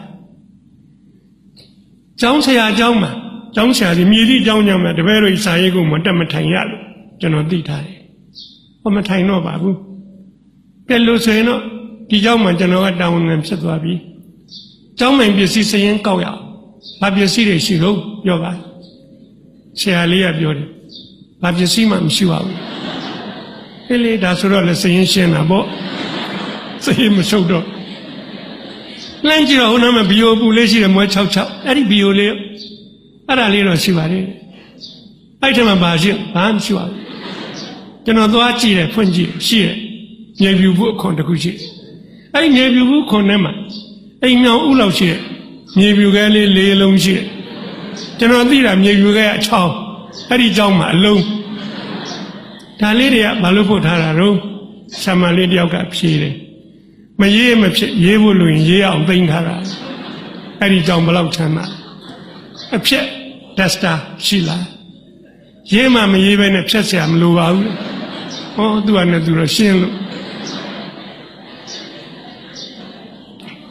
ကျောင်းဆရာကျောင်းမှာကျောင်းဆရာဒီမြေကြီးကျောင်းကျောင်းမှာတပည့်တို့စာရေးကိုမတက်မထိုင်ရလို့ကျွန်တော်သိထားတယ်ဟောမထိုင်တော့ပါဘူးကဲလို့ဆိုရင်တော့ဒီကျောင်းမှာကျွန်တော်ကတာဝန်ခံဖြစ်သွားပြီကျောင်းမှန်ပစ္စည်းစရင်ကောက်ရအောင်ဘာပစ္စည်းတွေရှိလို့ပြောပါဆရာလေးကပြောတယ်ဘာပစ္စည်းမှမရှိပါဘူးအေးလေဒါဆိုတော့လည်းစရင်ရှင်းတာပေါ့စရင်မရှုပ်တော့လမ်းကြည့်တော့ဟိုနားမှာဘီယိုပူလေးရှိတယ်မွဲ66အဲ့ဒီဘီယိုလေးအဲ့ဒါလေးတော့ရှိပါတယ်အဲ့ထက်မှဘာရှိဘာမှမရှိပါဘူးကျွန်တော်သွားကြည့်တယ်ဖွင့်ကြည့်ရှိတယ်မြေပြူဘူးအခွန်တစ်ခုရှိတယ်အဲ့ဒီမြေပြူဘူးခွန်ထဲမှာအိမ်မြောင်ဥလောက်ရှိတယ်မြေပြူခဲလေး၄လုံးရှိတယ်ကျွန်တော်သိတာမြေပြူခဲအချောင်းအဲ့ဒီကျောင်းမှာအလုံးဒါလေးတွေကဘာလို့ပို့ထားတာတော့ဆာမလေးတယောက်ကဖြေတယ်မရေးမဖြစ်ရေးဖို့လို့ရင်ရေးအောင်သိမ်းထားတာအဲ့ဒီကြောင့်ဘလောက်ချမ်းသာအဖြစ်ဒက်စတာရှိလားရေးမှမရေးပဲနဲ့ဖြတ်เสียမလိုပါဘူးဟောသူကလည်းသူတော့ရှင်းလို့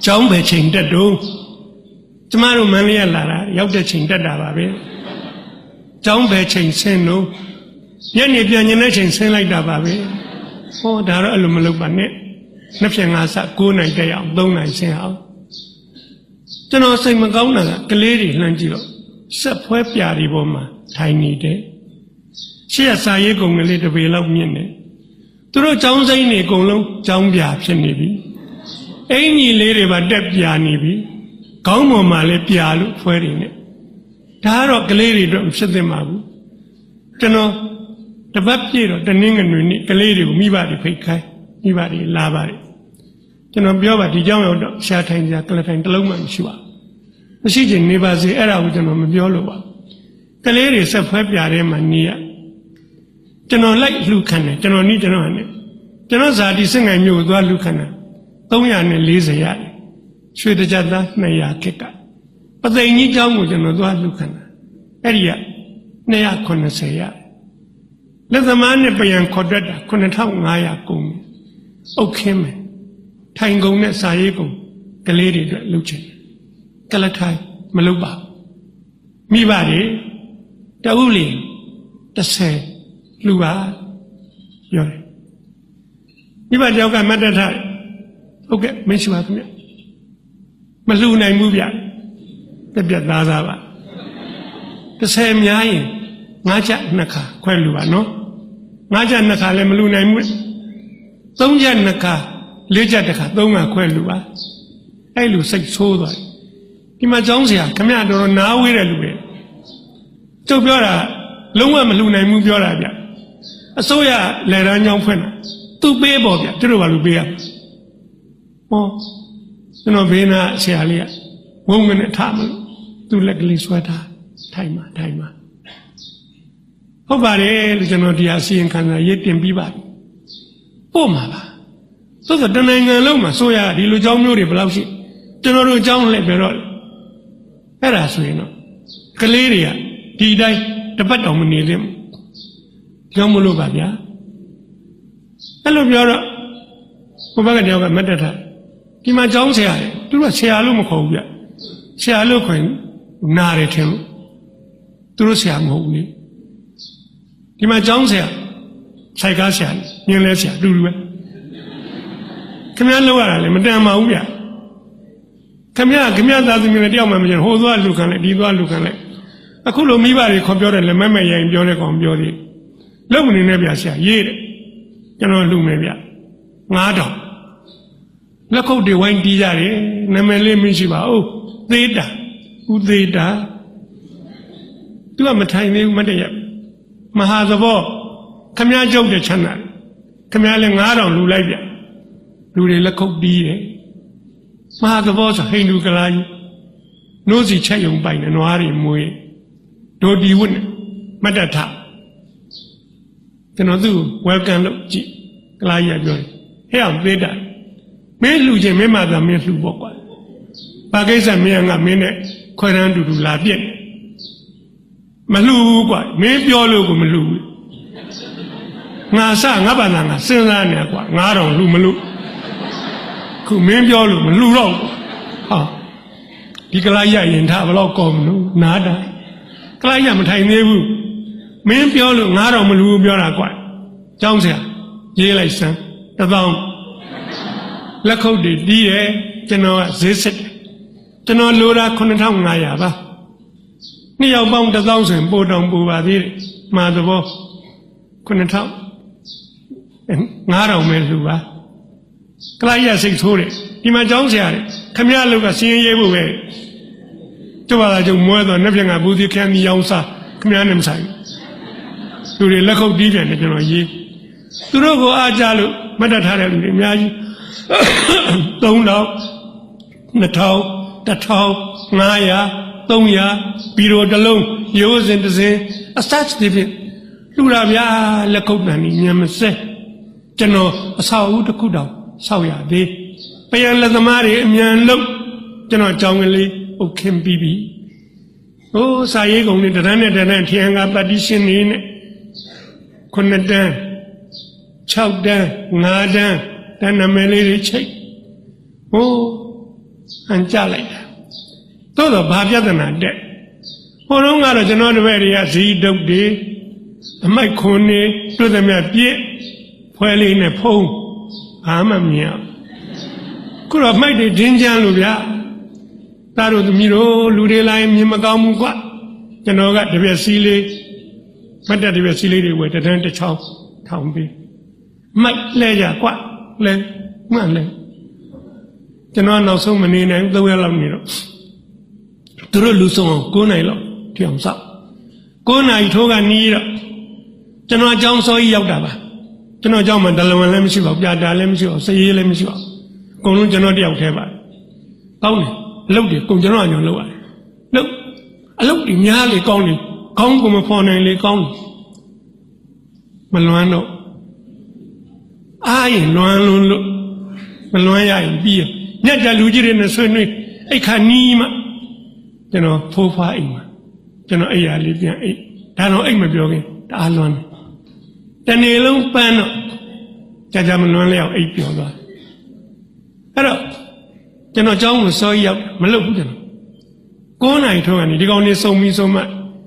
ကျောင်းပဲချိန်တက်တော့ကျမတို့မန္တလေးကလာတာရောက်တဲ့ချိန်တက်တာပါပဲကျောင်းပဲချိန်ဆင်းတော့ညနေပြန်ညနေချိန်ဆင်းလိုက်တာပါပဲဟောဒါတော့အဲ့လိုမလုပ်ပါနဲ့နှစ်ဖြင့်ငါစ9နိုင်တက်အောင်3နိုင်ဆင်းအောင်ကျွန်တော်စိတ်မကောင်းတာကကလေးတွေလှမ်းကြည့်တော့ဆက်ဖွဲပြာတွေပေါ်မှာထိုင်နေတယ်ရှေ့ကစာရေးကုံကလေးတစ်ပေလောက်မြင့်နေသူတို့ចောင်းစိမ့်နေအကုန်လုံးចောင်းပြာဖြစ်နေပြီအင်ကြီးလေးတွေပါတက်ပြာနေပြီခေါင်းပေါ်မှာလည်းပြာလို့ဖွဲနေတယ်ဒါကတော့ကလေးတွေတော့မဖြစ်သင့်ပါဘူးကျွန်တော်တပတ်ပြည့်တော့တနင်္ဂနွေနေ့ကလေးတွေကိုမိဘတွေဖိတ်ခိုင်းမိဘတွေလာပါတယ်ကျွန်တော်ပြောပါဒီကြောင့်တော့ရှားထိုင်ကြကလထိုင်တစ်လုံးမှမရှိပါဘူးမရှိချင်နေပါစေအဲ့ဒါကိုကျွန်တော်မပြောလို့ပါကလေးတွေဆက်ဖွဲပြတဲ့မှာနေရကျွန်တော်လိုက်လှူခံတယ်ကျွန်တော်နီးကျွန်တော်နဲ့ကျွန်တော်ဇာတိစင်ငိုင်မျိုးကိုသွားလှူခံတာ340ရတယ်ရွှေတကြသား200ခက်ကပသိမ်ကြီးเจ้าကိုကျွန်တော်သွားလှူခံတာအဲ့ဒီက290ရလက်သမားနဲ့ပြန်ခေါ်တတ်တာ9500ကုန်အုတ်ခင်းမယ်ထိုင်ကုန်နဲ့စာရေးကုန်ကလေးတွေအတွက်လုပ်ချင်ကလထိုင်မလုပ်ပါမိဘတွေတအုပ်လီ30လူပါပြောတယ်မိဘတယောက်ကမတ်တထဟုတ်ကဲ့မရှိပါဘူးမလှူနိုင်ဘူးဗျပြတ်သားစားပါ30များရင်5ချက်2ခါခွဲလှူပါနော်5ချက်2ခါလည်းမလှူနိုင်ဘူး3ချက်2ခါ4ချက်1ခါ3ခါခွဲလှူပါအဲ့လူစိတ်ဆိုးသွားတယ်ဒီမှာကျောင်းဆရာခမရတော်နားဝေးတဲ့လူတွေကျုပ်ပြောတာလုံးဝမလှူနိုင်ဘူးပြောတာဗျအစိုးရလယ်တန်းကျောင်းဖွင့်တာသူပေးပေါ့ဗျသူတို့ဘာလို့ပေးရဟောကျွန်တော်ဘေးနာဆရာလေးကဝုန်းကနေထားမလို့သူလက်ကလေးဆွဲထားထိုင်မှာဟုတ်ပါတယ်လို့ကျွန်တော်ဒီအစီရင်ခံစာရေးတင်ပြီးပါပို့မှာပါသို့သောတနိုင်ငံလုံးမှာဆိုရဒီလိုကျောင်းမျိုးတွေဘယ်လောက်ရှိကျွန်တော်တို့ကျောင်းလည်းပြောတော့အဲ့ဒါဆိုရင်တော့ကလေးတွေကဒီတိုင်းတပတ်တောင်မနေသင့်ဘူးကျောင်းမလို့ပါဗျာအဲ့လိုပြောတော့ဘုရားကတယောက်ကမတ်တထဒီမှာကျောင်းဆရာတွေသူတို့ကဆရာလို့မခေါ်ဘူးဗျဆရာလို့ခေါ်ရင်နားတယ်ထင်လို့သူတို့ဆရာမဟုတ်ဘူးလေဒီမှာကျောင်းဆရာဆိုင်ကားဆရာညင်လဲဆရာတူတူပဲခင်ဗျားလောက်ရတာလေမတန်ပါဘူးဗျခင်ဗျားသားသမီးတွေတယောက်မှမကျန်ဟိုသွားလူခံလိုက်ဒီသွားလူခံလိုက်အခုလိုမိဘတွေခေါ်ပြောတယ်လက်မဲ့ရိုင်ပြောတဲ့ကောင်ပြောသေးလုံမနေနဲ့ဗျဆရာရေးတယ်ကျွန်တော်လူမယ်ဗျ9000လက်ခုပ်တွေဝိုင်းတီးကြတယ်နာမည်လေးမရှိပါဘူးသေးတာဦးသေးတာသူကမထိုင်သေးဘူးမတည့်ရမဟာသဘောခမည်းကျုပ်တဲ့ချမ်းသာခမည်းလည်း9000လူလိုက်ဗျလူတွေလက်ခုပ်တီးတယ်မဟာသဘောဆိုဟိန္ဒူကလာကြီးနိုးစီချက်ယုံပိုင်တယ်နွားတွေမွေးဒိုဒီဝတ်မတ်တထကျွန်တော်သူ့ welcome လုပ်ကြည့်ကလာကြီးကပြောတယ်ဟဲ့အောင်သေးတာမင်းလှူခြင်းမင်းမသာမင်းလှူပေါ့ကွာဘာကိစ္စမင်းကမင်းနဲ့ခွဲတန်းတူတူလာပြည့်မလှူဘူးကွာမင်းပြောလို့ကိုမလှူဘူး ngà sa ngà bà ngà sinh ra nè quả ngà đồng lù mà lù cứ miếng béo lù mà lù đâu à đi cái lai dạy hiện thà vào lo còm nó ná đá cái lai dạy mà thầy nghe vu miếng béo lù ngà đồng mà lù béo là quả trong xe dễ lại sang ta vòng là khâu để đi đấy cho nó dễ xịt cho nó lù ra con thằng ngài à baนี่เอาบ้องตะต้องเสริมปูดองปูบาที่มาตัวบ่คนเท่างาเราไม่รู้ว่าใกล้จะสิ่งทั่วเลยที่มาจ้องเสียเลยขมิ้นลูกก็สิ่งเยอะบุเว้ตัวว่าจะมัวตัวนับยังไงบุตรแค่มียองซาขมิ้นนั่นใส่ดูดิแล้วเขาดีแบบนี้จะหน่อยยี่ตัวเราก็อาจารย์ลูกไม่ได้ทำอะไรเลยมีอะไรตรงเราหน้าเท้าตาเท้างายาตรงยาปีโรดลงโยเซนเตเซอาศัยที่เป็นลูกราบยาเล็กคนนั้นยังไม่เสร็จจะนอสาวตะคุดาวสาวยาดีไปยังละสมารีมีอันลุกจะนอจองเลยโอเคบีบีโอ้สายกงนี่แต่นั้นแต่นั้นที่อังกาปฏิชินีเนี่ยคนนั้นเดินชาวเดินงาเดินแต่นั่นไม่เลยใช่โอ้อันจ้าเลยตัวต่อบาปยัดนาเด็กพอรู้งานเราจะนอนด้วยเรียสีดกดีไม่คนนี้ตัวแต่แม่เปี้ยพอเลยเนี่ยพงหามาเมียก็เราไม่ได้ดิ้นจันลูกยาตาเราตัวมีรู้ลูเรลัยมีมาเกามุกว่าจะนอนกันเดี๋ยวสีเลยไม่ได้เดี๋ยวสีเลยดีกว่าแต่ท่านจะชอบทำไปไม่เลยอยากกว่าเลยมันเลยจะนอนเราส่งมันนี่ไหนตัวเราเนี่ยตัวเราลุ้งกูไหนหรอที่ผมสับกูไหนทุกันนี้หรอจะนอนจ้องซอยยาวดาบะจะนอนจ้องมันตะลวันเล่มชิบะยาดาเล่มชิบะเสียเล่มชิบะกงลุงจะนอนเดียวแค่บะก้าวนี่ลุกดิกงจะนอนอย่างลุกอะไรลุกดิมีอะไรก้าวนี่ก้าวกูมาพอในเลยก้าวมันล้วนเนาะอ้ายล้วนลุนลุมันล้วนใหญ่บีเนี่ยจะรู้จีเรนส่วนนี้ไอ้ขานี้มาจะนอนฟูฟ้าเองมาจะนอนไอ้ยาลิบเนี่ยไอ้ถ้าเราไอ้มาเบียวกันตาล้วนแต่เนี่ยลงปันเนาะจะมันล้วนแล้วไอ้เบียวตัวအဲ့တော့ကျွန်တော်เจ้าကိုစောရောက်မလုပ်ဘူးကျွန်တော်9နိုင်ထိုးကနေဒီကောင်နေစုံပြီးဆုံးမှ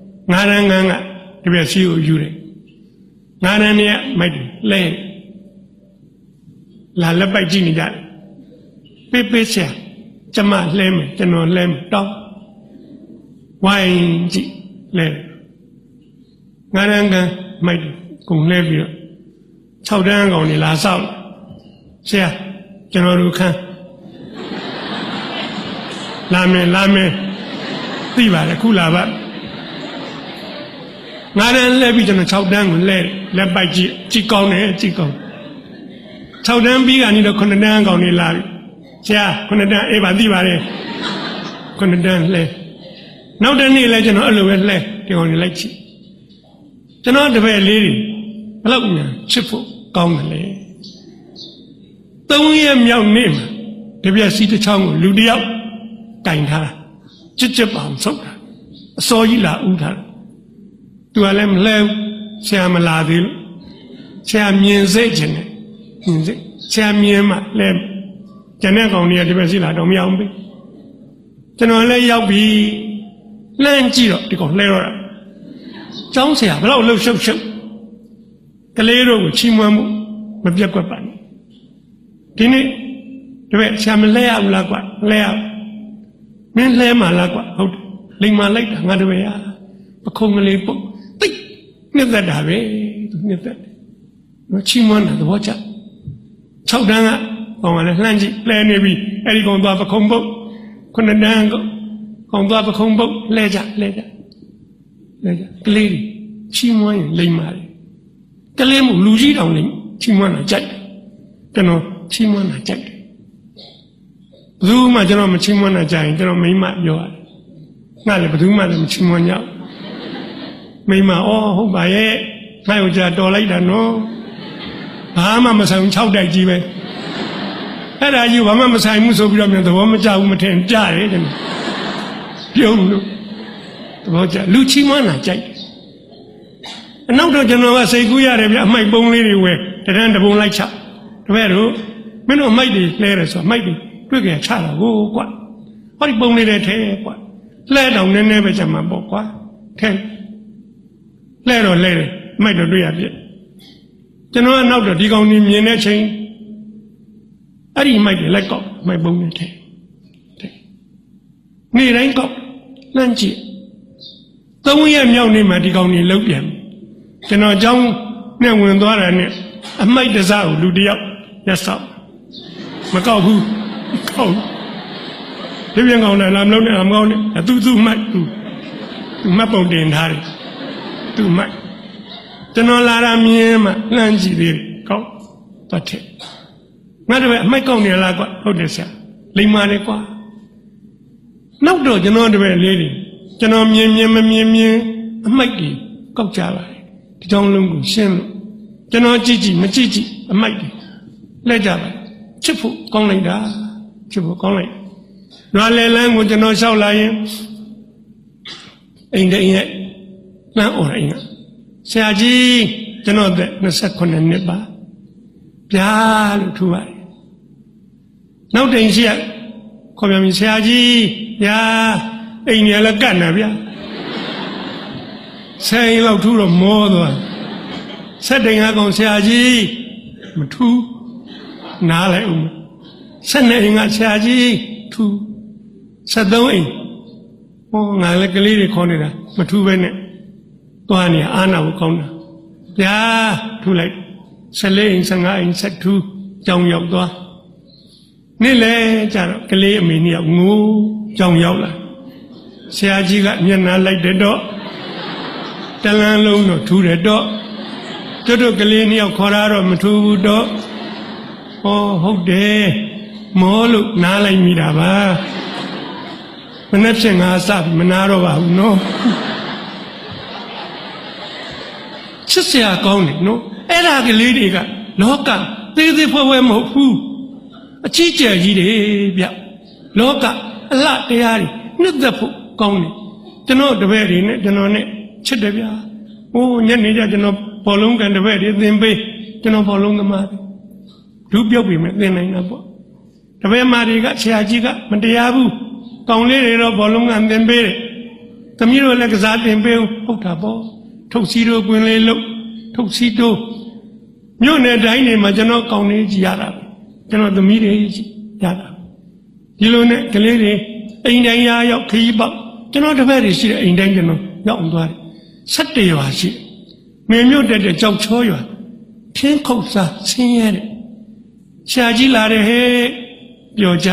9တန်းငန်းကတပြက်စီကိုယူတယ်9တန်းနဲ့မိုက်တယ်လဲလာလက်ပိုက်ကြည့်နေကြတယ်ပေးပေးဆရာကျမလဲမယ်ကျွန်တော်လဲမယ်တောင်းဝိုင်းကြည့်လဲ9တန်းကမိုက်တယ်ကုန်လဲပြီးတော့6တန်းကောင်နေလာဆောက်ဆရာကျွန်တော်တို့ခန်းလာမယ်သိပါတယ်ခုလာပါငါးတန်းလဲပြီးကျွန်တော်6တန်းကိုလဲပိုက်ကြည့်ကောင်းတယ်ကြည့်ကောင်း6တန်းပြီးကနေတော့9တန်းကောင်နေလာပြီဆရာ9တန်းအေးပါသိပါတယ်9တန်းလဲနောက်တနေ့လဲကျွန်တော်အဲ့လိုပဲလဲဒီကောင်နေလိုက်ကြည့်ကျွန်တော်တပည့်လေးတွေဘယ်လောက်များချစ်ဖို့ကောင်းတယ်လေ3ရက်မြောက်နေ့မှာတပြက်စီတစ်ချောင်းကိုလူတယောက်ကင်ထားချစ်ပါအောင်ဆုပ်တာအစောကြီးလာဥထားသူကလည်းမလဲဆရာမလာသေးလို့ဆရာမြင်စိတ်ခြင်းနဲ့မြင်စိတ်ဆရာမြင်မှလဲကျန်တဲ့ကောင်တွေကတပြက်စီလာတော့မရအောင်ပဲကျွန်တော်လည်းရောက်ပြီလှမ်းကြည့်တော့ဒီကောင်လှဲတော့တာကျောင်းဆရာဘယ်တော့လှုပ်ရှုပ်ကလေးတို့ကိုချီးမွမ်းမှုမပြတ်ကွက်ပါနဲ့ဒီနေ့တပည့်ဆရာမလဲရဘူးလားကွာလဲရမင်းလဲမှာလားကွာဟုတ်တယ်လိမ်မာလိုက်တာငါတပည့်ရပခုံးကလေးပုတ်တိတ်နှစ်သက်တာပဲသူနှစ်သက်တယ်နော်ချီးမွမ်းတာသဘောကျ6တန်းကကောင်ကလည်းလှမ်းကြည့်လဲနေပြီအဲ့ဒီကောင်သွားပခုံးပုတ်9တန်းကောင်သွားပခုံးပုတ်လဲကြကလေးချီးမွမ်းရင်လိမ်မာတယ်ကလေးမှုလူကြီးတောင်လိမ်ချီးမွမ်းတာကြိုက်တယ်ကျွန်တော်ချီးမွမ်းတာကြိုက်တယ်ဘယ်သူမှကျွန်တော်မချီးမွမ်းတာကြိုက်ရင်ကျွန်တော်မိမပြောရတယ်ငါလည်းဘယ်သူမှလည်းမချီးမွမ်းကြဘူးမိမဟုတ်ပါရဲ့ငါ့ကိုကြာတော်လိုက်တာနော်ဘာမှမဆိုင်6တိုက်ကြီးပဲအဲ့ဒါကြီးဘာမှမဆိုင်ဘူးဆိုပြီးတော့မြန်သဘောမကျဘူးမထင်ကြတယ်ကျွန်တော်ပြုံးလို့သဘောကျလူချီးမွမ်းတာကြိုက်တယ် နောက်တော့ကျွန်တော်ကစိတ်ကူးရတယ်ဗျအမိုက်ပုံးလေးတွေဝယ်တရန်တပုံလိုက်ချတပည့်တို့မင်းတို့အမိုက်တွေလဲတယ်ဆိုအမိုက်တွေတွေ့ကြချတာကိုကွာဟောဒီပုံလေးတွေထဲကွာလဲတော့နည်းနည်းပဲချက်မှာပေါ့ကွာထဲလဲတော့လဲတယ်အမိုက်တော့တွေ့ရပြည့်ကျွန်တော်ကနောက်တော့ဒီကောင်ကြီးမြင်တဲ့ချိန်အဲ့ဒီမိုက်တွေလိုက်ကောက်မိုက်ပုံးတွေထဲနေတိုင်းကောက်လမ်းကြည့်3 ရက်မြောက်နေ့မှာဒီကောင်ကြီးလှုပ်ပြန်ကျွန်တော်အကြောင်းနဲ့ဝင်သွားတာနဲ့အမိုက်တစားကိုလူတယောက်ရက်ဆောက်မကောက်ဘူးကောက်ဒီပြန်ကောင်းတယ်လားမလုပ်နဲ့မကောင်းနဲ့သူမိုက်သူမှတ်ပုံတင်ထားတယ်သူမိုက်ကျွန်တော်လာတာမြင်မှလှမ်းကြည့်သေးတယ်ကောက်တော့ထက်ငါတပည့်အမိုက်ကောက်နေလားကွာဟုတ်တယ်ဆရာလိမ္မာတယ်ကွာနောက်တော့ကျွန်တော်တပည့်လေးတွေကျွန်တော်မြင်မမြင်အမိုက်တွေကောက်ကြပါတယ်ဒီကြောင့်လုံးကိုရှင်းလို့ကျွန်တော်ကြည့်မကြည့်အမိုက်တွေလက်ကြပါချစ်ဖို့ကောင်းလိုက်တာချစ်ဖို့ကောင်းလိုက်နွားလဲလန်းကိုကျွန်တော်လျှောက်လာရင်အိမ်တဲ့ရဲ့လမ်းអော်အိမ်ကဆရာကြီးကျွန်တော်သက်29နှစ်ပါဗျာလို့ထူပါတယ်နောက်တိမ်ရှိရခေါ်ပြန်ပြီဆရာကြီးဗျာအိမ်ကြီးလည်းကတ်နေဗျာဆိုင်လောက်ထူတော့မောသွားဆက်တိမ်ကကောင်ဆရာကြီးမထူနားလိုက်ဦး12အိမ်ကဆရာကြီးထူ73အိမ်ဟောငါလည်းကလေးတွေခေါ်နေတာမထူပဲနဲ့သွားနေအာနာကိုကောင်းတာဗျာထူလိုက်14အိမ်15အိမ်ဆက်ထူကြောင်ရောက်သွားနေ့လေကြတော့ကလေးအမေနှစ်ယောက်ငိုးကြောင်ရောက်လာဆရာကြီးကမျက်နှာလိုက်တဲ့တော့တလန်းလုံးတော့ထူတယ်တော့ကျွတ်တို့ကလေးနှစ်ယောက်ခေါ်တာတော့မထူဘူးတော့ဟောဟုတ်တယ်မောလို့နားလိုက်မိတာပါမနေ့ဖြင့်ငါစမနာတော့ပါဘူးနော်ချစ်စရာကောင်းတယ်နော်အဲ့ဒါကလေးတွေကလောကသေးသေးဖွဲဖွဲမဟုတ်ဘူးအကြီးကျယ်ကြီးတယ်ဗျလောကအလှတရားတွေနှစ်သက်ဖို့ကောင်းတယ်ကျွန်တော်တပည့်တွေနဲ့ကျွန်တော်နဲ့ချစ်တယ်ဗျာဟိုညနေကျကျွန်တော်ဘောလုံးကန်တပည့်တွေသင်ပေးကျွန်တော်ဘောလုံးသမားတွေဒုပြုတ်ပြီမဲ့သင်နိုင်တာပေါ့တပည့်မာတွေကဆရာကြီးကမတရားဘူးကောင်းလေးတွေတော့ဘောလုံးကန်သင်ပေးတယ်သမီးတို့လည်းကစားသင်ပေးဟုတ်တာပေါ့ထုတ်စီတို့ကွင်းလေးလို့ထုတ်စီတို့မြို့နယ်တိုင်းတွေမှာကျွန်တော်ကောင်းလေးကြီးရတာကျွန်တော်သမီးတွေကြီးရတာဒီလိုနဲ့ကလေးတွေအိမ်တိုင်းရောက်ခရီးပေါက်ကျွန်တော်တပည့်တွေရှိတဲ့အိမ်တိုင်းကျွန်တော်ရောက်အောင်သွားတယ်17ရွာရှိမင်းမြို့တက်တဲ့ကြောက်ချောရွာခင်းခုတ်စားဆင်းရဲတဲ့ဆရာကြီးလာတယ်ဟဲ့ပြောကြ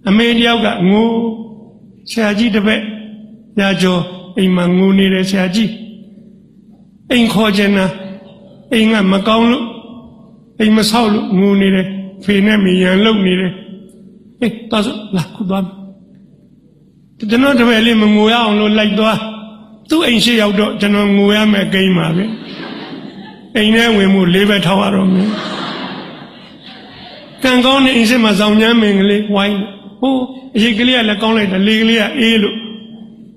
အမေတယောက်ကငိုဆရာကြီးတပည့်ညာကျော်အိမ်မှာငိုနေတယ်ဆရာကြီးအိမ်ခေါ်ချင်တာအိမ်ကမကောင်းလို့အိမ်မဆောက်လို့ငိုနေတယ်ဖေနဲ့မေရန်လုံနေတယ်အေးတော်စုလာခုသွားကျွန်တော်တပည့်လေးမငိုရအောင်လို့လိုက်သွားသူ့အိမ်ရှိရောက်တော့ကျွန်တော်ငိုရမယ်ကိန်းပါပဲအိမ်ထဲဝင်မှု၄ဘက်ထောက်ရတော့မယ်ကံကောင်းတဲ့အိမ်ရှိမှာဇောင်းညမ်းမင်းကလေးဝိုင်းဟိုအရေးကလေးကလည်းကောင်းလိုက်တယ်လေကလေးကအေးလို့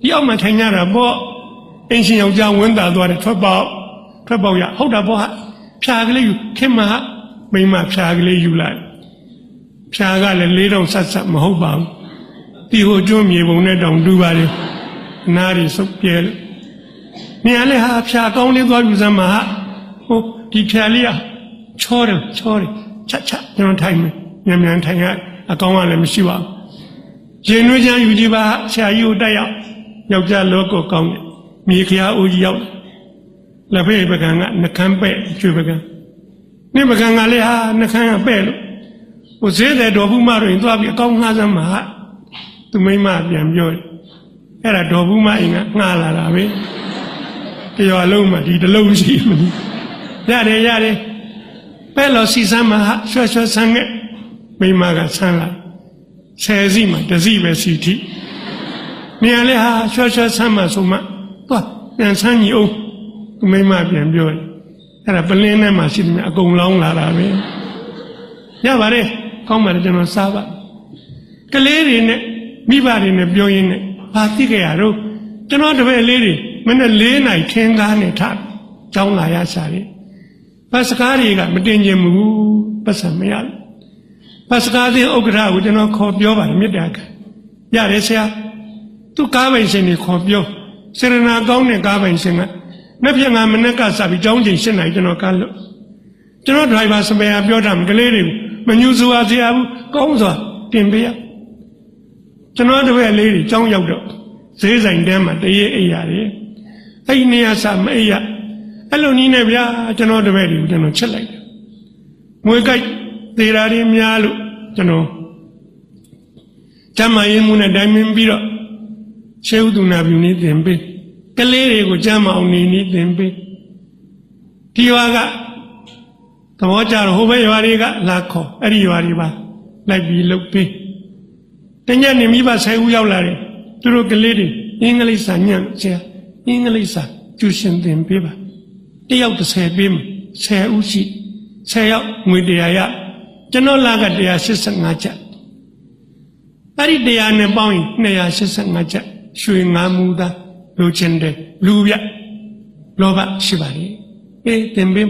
ဒီအောက်မှာထိုင်ကြတာပေါ့အိမ်ရှင်ယောက်ျားဝင်းတာသွားတယ်ထွက်ပေါက်ရဟုတ်တာပေါ့ဟာဖြာကလေးယူခင်မဟာမိမဖြာကလေးယူလိုက်ဖြာကလည်း၄တောင်ဆက်မဟုတ်ပါဘူးဒီဟိုကျွန်းမြေပုံနဲ့တောင်တူပါလေအနားရီစုပ်ပြဲလို့နေရာလေဟာဖြာကောင်းလေးသွားယူစမ်းမှာဟိုဒီဖြာလေးကချောတယ်ချက်ကျွန်တော်ထိုင်မယ်မြန်ထိုင်ရအကောင်းကလည်းမရှိပါဘူးရင်နှွေးချမ်းယူကြည့်ပါဆရာကြီးကိုတက်ရောက်ယောက်ျားလောကောကောင်းတယ်မြေခရာအိုးကြီးရောက်လက်ဖေးပကံကနှခမ်းပဲ့ကျွေပကံနေပကံကလည်းဟာနှခမ်းကပဲ့လို့ဟိုဈေးတဲ့တော်ဘူးမတို့ရင်သွားပြီးအကောင်းငှားစမ်းမှာသူမိမပြန်ပြောတယ်အဲ့ဒါတော်ဘူးမအိမ်ကငှားလာတာပဲတရွာလုံးမှာဒီတလုံးရှိမလို့ရတယ်ပဲ့လို့စီစမ်းမှာရွှဲဆန်းခဲ့မိမကဆန်းလာ10စီမှာ1စီပဲစီထိနေရာလေဟာရွှဲဆန်းမှာဆိုမှသွားပြန်ဆန်းကြီးအောင်မိမပြန်ပြောတယ်အဲ့ဒါပလင်းထဲမှာရှိတယ်အကုန်လောင်းလာတာပဲရပါတယ်ကောင်းပါတယ်ကျွန်တော်စားပါကလေးတွေနဲ့မိဘတွေနဲ့ပြောရင်းနဲ့ဘာသိကြရတော့ကျွန်တော်တပည့်လေးတွေ မနေ့4နိုင်ထင်းကားနဲ့ထကျောင်းလာရရှာတယ်ပတ်စကားတွေကမတင်ကျင်ဘူးပတ်စံမရဘူးပတ်စကားသည်ဥက္ကဋ္ဌကိုကျွန်တော်ခေါ်ပြောပါတယ်မြတ်တာကရတယ်ဆရာသူကားပိုင်ရှင်တွေခေါ်ပြောစေရနာကောင်းတဲ့ကားပိုင်ရှင်ကနှစ်ပြငါမနေ့ကစပြီးကျောင်းချိန်7နိုင်ကျွန်တော်ကားလို့ကျွန်တော်ဒရိုင်ဘာစပယ်ပြောတာကလေးတွေမညူစွာစရာဘူးကောင်းစွာတင်ပေးရကျွန်တော်တို့ရဲ့လေးတွေကျောင်းရောက်တော့ဈေးဆိုင်တန်းမှာတရေအိပ်ရတယ်အဲ့ဒီနေရာစာမအိပ်ရအဲ့လိုနည်းနဲ့ဗျာကျွန်တော်တို့ရဲ့တွေကိုကျွန်တော်ချက်လိုက်တယ်ငွေကြိုက်သေးတာတွေများလို့ကျွန်တော်ကျမ်းမာရေးမှုနဲ့တိုင်ပင်ပြီးတော့ရှေးဥဒုနာပြုနေသင်ပေးကလေးတွေကိုကျမ်းမာအောင်နေသင်ပေးဒီရွာကသဘောကျတော့ဟိုဘက်ရွာတွေကလာခေါ်အဲ့ဒီရွာတွေပါလိုက်ပြီးလုပ်ပေးတညနေမိဘ10ဦးရောက်လာတယ်သူတို့ကလေးတွေအင်္ဂလိပ်စာညံ့ဆရာအင်္ဂလိပ်စာကျူရှင်သင်ပေးပါတယောက်30ပေးမယ်10ဦးရှိ10ယောက်ငွေ100ရကျွန်တော်လာက185ချက်အဲ့ဒီ100နဲ့ပေါင်းရင်285ချက်ရွှေ9မူသားလိုချင်တယ်လူပြလောဘရှိပါလေအေးသင်ပေး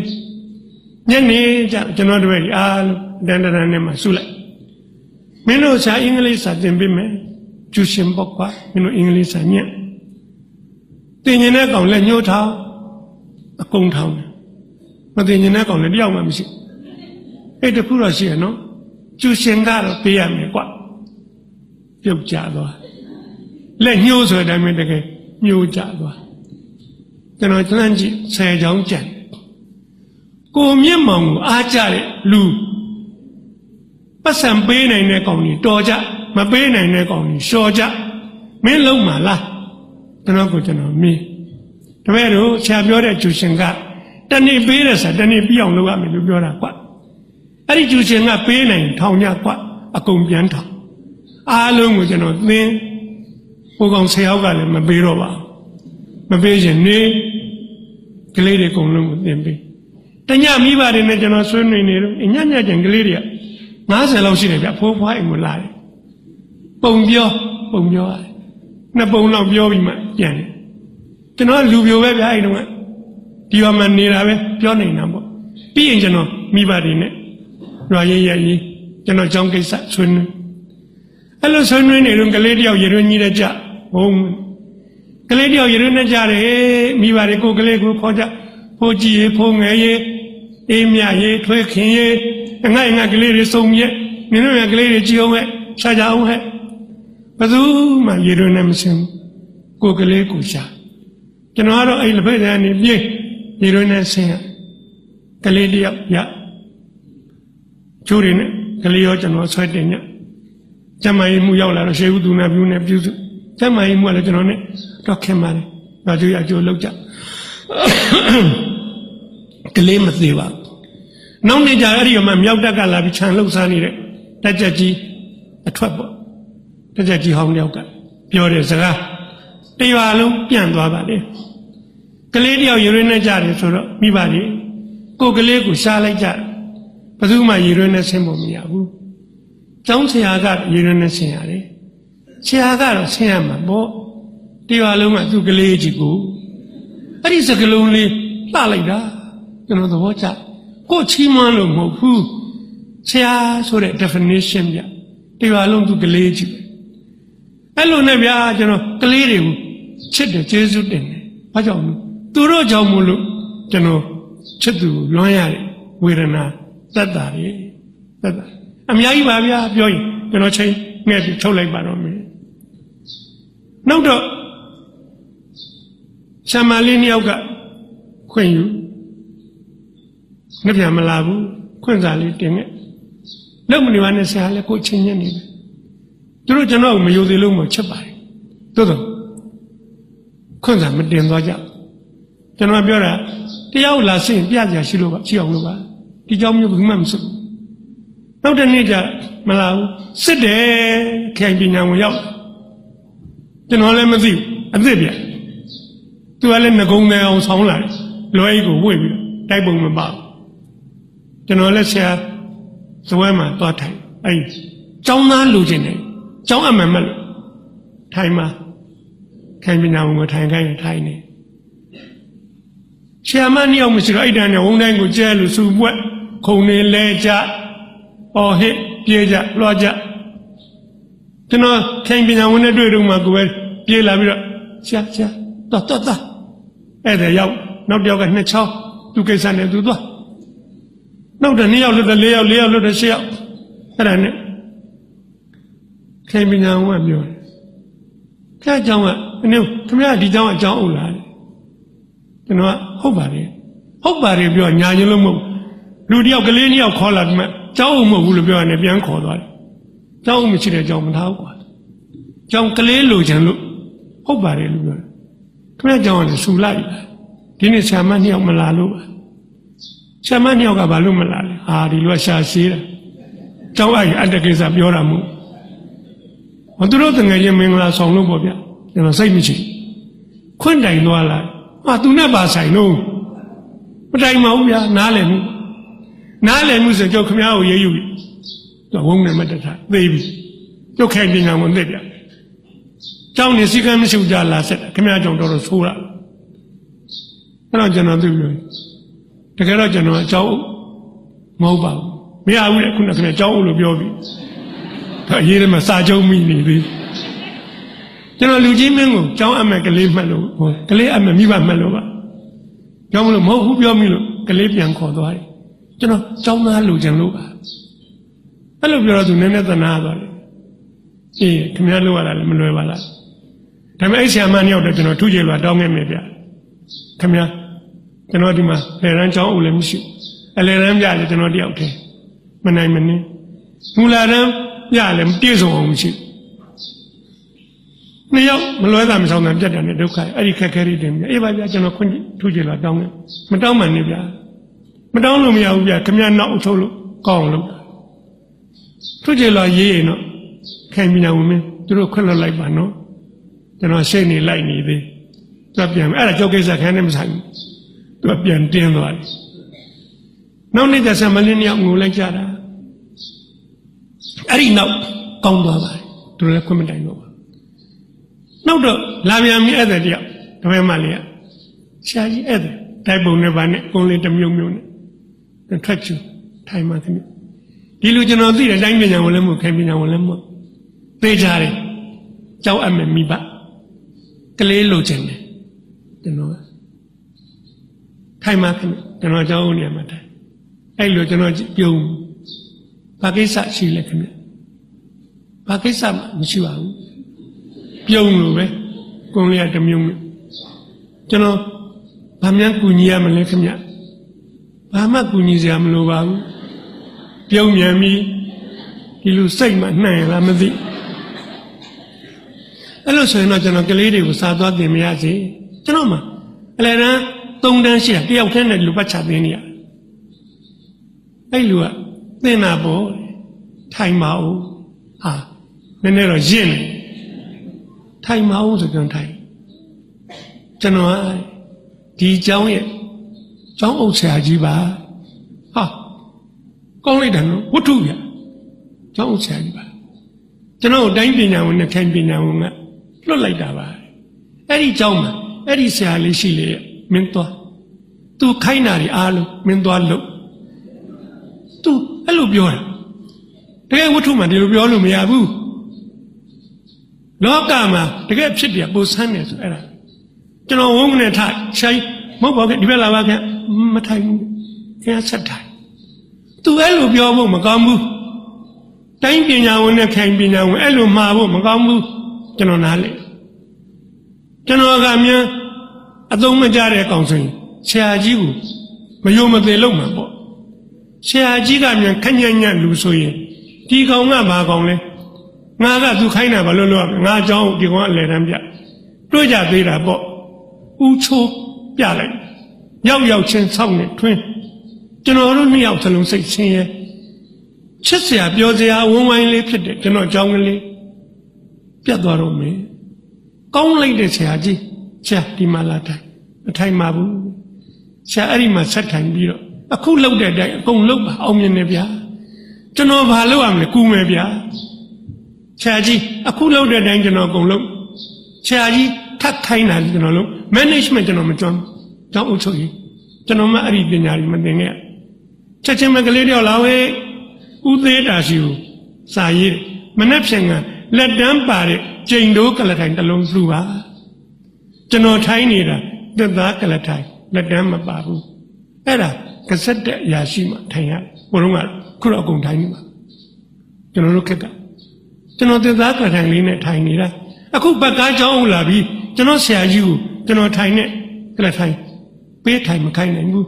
ညနေကျကျွန်တော်တို့ရဲ့အားလုံးတန်တန်နဲ့မှဆုလိုက်မင်းတို့စာအင်္ဂလိပ်စာသင်ပေးမယ်ကျူရှင်ပေါ့ကွာမင်းတို့အင်္ဂလိပ်စာညံ့သင်ញင်တဲ့ကောင်လည်းညှိုးထောင်းအကုန်ထောင်းတယ်မသင်ញင်တဲ့ကောင်လည်းတယောက်မှမရှိအဲ့တခုတော့ရှိရနော်ကျူရှင်ကတော့ပေးရမယ်ကွာပြုတ်ကြသွားလက်ညှိုးဆိုတဲ့အတိုင်းပဲတကယ်ညှိုးကြသွားကျွန်တော်လှမ်းကြည့်10ချောင်းကြံကိုမျက်မှောင်ကိုအားကြတဲ့လူပတ်စံပေးနိုင်တဲ့ကောင်ကြီးတော်ကြမပေးနိုင်တဲ့ကောင်ကြီးလျှော်ကြမင်းလုံးမှာလားကျွန်တော်မင်းတပည့်တို့ဆရာပြောတဲ့ကျူရှင်ကတနေ့ပေးတဲ့ဆိုတနေ့ပြီးအောင်လုပ်ရမယ်လို့ပြောတာကွအဲ့ဒီကျူရှင်ကပေးနိုင်ထောင်ညကွအကုန်ပြန်ထောင်အားလုံးကိုကျွန်တော်သင်ဟိုကောင်10ယောက်ကလည်းမပေးတော့ပါမပေးရင်နေကလေးတွေအကုန်လုံးကိုသင်ပေးတညမိဘတွေနဲ့ကျွန်တော်ဆွေးနွေးနေတော့ညညကျင်ကလေးတွေက90လောက်ရှိတယ်ဗျဖိုးဖွားအိမ်ကိုလာတယ်ပုံပြောရတယ်နှစ်ပုံလောက်ပြောပြီးမှပြန်တယ်ကျွန်တော်လူပြိုပဲဗျအဲ့တုန်းကဒီရွာမှာနေတာပဲပြောနေတာပေါ့ပြီးရင်ကျွန်တော်မိဘတွေနဲ့ရွာရေးကျွန်တော်ကြောင်းကိစ္စဆွေးနွေးအဲ့လိုဆွေးနွေးနေတော့ကလေးတယောက်ရေရွှင်းကြီးတဲ့ကြဘုံကလေးတယောက်ရေရွှင်းနဲ့ကြတယ်မိဘတွေကိုကလေးကိုခေါ်ကြဖိုးကြီးရေဖိုးငယ်ရေအေးမြရေထွေးခင်ရေငါ့ကလေးတွေစုံမြက်နင်တို့ရဲ့ကလေးတွေကြည့်အောင်ဟဲ့ရှာကြအောင်ဟဲ့ဘယ်သူမှရေရွှင်းနဲ့မစင်ကိုကလေးကိုရှာကျွန်တော်ကတော့အဲ့လက်ဖက်ထဲကနေပြေးရေရွှင်းနဲ့ဆင်းရကလေးတယောက်ရချိုးတွေနဲ့ကလေးရောကျွန်တော်ဆွဲတင်ညကျမကြီးမှုရောက်လာတော့ရှေးဥဒုနာပြုနဲ့ပြုစုကျမကြီးမှုကလည်းကျွန်တော်နဲ့တော့ခင်ပါတယ်။ဒါကြိုးရကြိုးလောက်ကြကလေးမသေးပါဘူး။နောက်နေ့ကျအဲ့ဒီမှာမြောက်တက်ကလာပြီးခြံလှုပ်ရှားနေတဲ့တက်ကြကြီးအထွက်ပေါ့။တက်ကြကြီးဟောင်းယောက်ကပြောတဲ့စကားတရွာလုံးပြန့်သွားပါလေ။ကလေးတယောက်ရေရွှင်းနဲ့ကြတယ်ဆိုတော့မိဘတွေကိုကလေးကိုရှားလိုက်ကြတယ်။ဘယ်သူမှရေရွှင်းနဲ့ဆင်းဖို့မရဘူး။ကျောင်းဆရာကရေရွှင်းနဲ့ဆင်းရတယ်ဆရာကတော့ဆင်းရမှာပေါ့တရားလုံးကသူ့ကလေးကြီးကိုအဲ့ဒီစကလုံးလေးလှလိုက်တာကျွန်တော်သဘောကျကိုချီးမွမ်းလို့မဟုတ်ဘူးဆရာဆိုတဲ့ definition ပြတရားလုံးသူ့ကလေးကြီးအဲ့လိုနဲ့ဗျာကျွန်တော်ကလေးတွေကိုချစ်တယ်ကျေးဇူးတင်တယ်ဘာကြောင့်လဲသူတို့ကြောင့်မို့လို့ကျွန်တော်ချစ်သူလွမ်းရတဲ့ဝေဒနာသက်တာတွေသက်တာအများကြီးပါဗျာပြောရင်ကျွန်တော်ချိန်ငှက်ပြီးထုတ်လိုက်ပါတော့မယ်နောက်တော့ဆံမလေးနှစ်ယောက်ကခွင့်ယူငှက်ပြန်မလာဘူးခွင့်စာလေးတင်ခဲ့လုံမနေပါနဲ့ဆရာလည်းကိုချင်းညက်နေတယ်သူတို့ကျွန်တော်မယိုသေးလို့မချက်ပါတယ်သို့သောခွင့်စာမတင်သွားကြကျွန်တော်ပြောတာတယောက်လာစင်ပြကြရှိလို့ပါရှိအောင်လို့ပါဒီကြောင့်မျိုးဘယ်မှမစွတ်နောက်တစ်နေ့ကျမလာဘူးစစ်တယ်ခိုင်ပညာဝင်ရောက်ကျွန်တော်လည်းမသိဘူးအစ်စ်ပြသူကလည်းငကုံငယ်အောင်ဆောင်းလာတယ်လွယ်ကြီးကိုဝှေ့ပြီးတိုက်ပုံမပါဘူးကျွန်တော်လည်းဆရာဇပွဲမှာသွားထိုင်အဲ့ကျောင်းသားလူချင်းတယ်ကျောင်းအမှန်မလို့ထိုင်မှာခိုင်ပညာဝင်ကိုထိုင်ခိုင်းထိုင်နေ Chairman of Mr. Aidan, one day go jail, so what? Kone Leja or hit Pieja, Roger. You know, can't be now when I do it, my good, Piela, Cha, da. Eh, the young, not the other nature, to get and do that. No, the Neo, the Leo, the shell. And can't be now one year. Can't jump, no, come here, down, John. You know, hope if you're Nyanumo. Rudy of Galenia called me, Jaumo will be on a young call. Jaumo Michida John Howard. John Calelu can look. Hope come here, John, the Sulai. Didn't Samani of Malalu. Samani of Gabalumala, ah, the Luasha Sira. John, I undergate up your amu. On the road, I am in La Sonobobia, and I say, Michi. Couldn't I know a lie? I do never say no. But I'm out here, Nalem was a joke me out, you. The woman at the time, baby. You can't be now on there. John is sick and shoot that last set. Come here, John Doros Hura. And I don't do it. The girl, General Joe Mobile. Me, I would couldn't Joe of your. I hear him a Sajo meaning. General Luigi, John, I'm a Caleb Mellow, Caleb, I'm a Miva Mellow. John will move your Milo, Calebian Cordoi. General John Lujan Luba. I love your other name than another. Eh, come here, Luala. Come Asia Mania, the General 2 years, down in media. Come here, General Dima, Leranjo Ulemshi, a Leram General Diauke. Manamani. Mularam, Yalem, Tizo Omshi. Now, Malodam sound of Jadan and Dukai, Erika carried him. Eva General 2 years, down. Madame Manibia. Madame Lumia, come here, not to call them. 2 years, ye no. Came in a woman, to look like Bano. Then I say, like me, the Trapian, I joke as I can him sign. Trapian, dear Lord. No need as a millennium like Jada. I didn't know, come by to recommend I know. No, Laviam other dear, to Malia. Shall other, Tabo never only the Mune. The treachery, time at me. Illusion of the language I will came in our lemon. Pejari, Jow am me back. Calais Logen, the Noah. Time at me, the Noja only a matter. I look at you. Pakisa, she left me. Pakisa, Mishua. Young, only at the Mune. General, Pamia Kunia Malekania. Pama Kuniziam Lova. Young Yami, you say my name, Ramadi. Hello, sir, not an lady was out of the Miazi. Genoma. Elena, don't dance here, the alternate Lupachavania. Elua, then I bought time out. Ah, then there are Jim. Time out again time. Genoa, the John Osajiba. Ah, call it then, what do you? John Osajiba. General, Dangby now and the can be now. Not like that. Eddie Joma, Eddie Sally Shile, Mentor. To Kainari Alu, Mentor look. To Alubiola. They were too many Lubiolo Miabu. Logama, the great city of Busanes. General woman attack, say, Mobile develop Matai, can't set time. To Alubio Magamu. Dangby now and the can be now, Elu Mabu Magamu. General Nale. General Gamia, a dome Jare Council, Shajiu, Mayoma de Loma. Shajiga, Kanya Lusoye, Tigonga Bagone, Naga to Kaina Balolo, Najo, the one let them yet. Roja Vera Bo, Ucho, Yale, Yao Chen Song, twin. General me out alone 16 years. Chesia, Biozia, woman lifted, General Jongley. ပြတ်သွားတော့မယ်ကောင်းလိုက်တဲ့ဆရာကြီးဆရာဒီမှာလာထိုင်မထိုင်ပါဘူးဆရာအဲ့ဒီမှာဆက်ထိုင်ပြီးတော့အခုလောက်တဲ့အတိုင်းအကုန်လောက်ပါအောင်မြင်နေဗျာကျွန်တော်ဘာလုပ်ရမလဲကူမယ်ဗျာဆရာကြီးအခုလောက်တဲ့အတိုင်းကျွန်တော်အကုန်လောက်ဆရာကြီးထပ်ခိုင်းတာကျွန်တော်လုပ် management ကျွန်တော်မကျွမ်းကြောင်းအုပ်ချုပ်ရေး ကျွန်တော်မှအဲ့ဒီပညာတွေမသင်ခဲ့ချက်ချင်းမကလေးတယောက်လာဝဲဥသေးတာရှိကိုစာရေးမနှက်ဖြင်ကလက်တန်းပါတဲ့ကျိန်တိုးကလထိုင်တစ်လုံးလှူပါကျွန်တော်ထိုင်းနေတာသက်သားကလထိုင်လက်တန်းမပါဘူးအဲ့ဒါကစက်တဲ့အရာရှိမှထိုင်ရတယ်ဘုရုံးကခုတော့အကုန်ထိုင်နေပါကျွန်တော်တို့ခက်ကကျွန်တော်သက်သားကလထိုင်လေးနဲ့ထိုင်နေတာအခုဘက်ကားကြောင်းလာပြီးကျွန်တော်ဆရာကြီးကိုကျွန်တော်ထိုင်နဲ့ကလထိုင်ပေးထိုင်မခိုင်းနိုင်ဘူး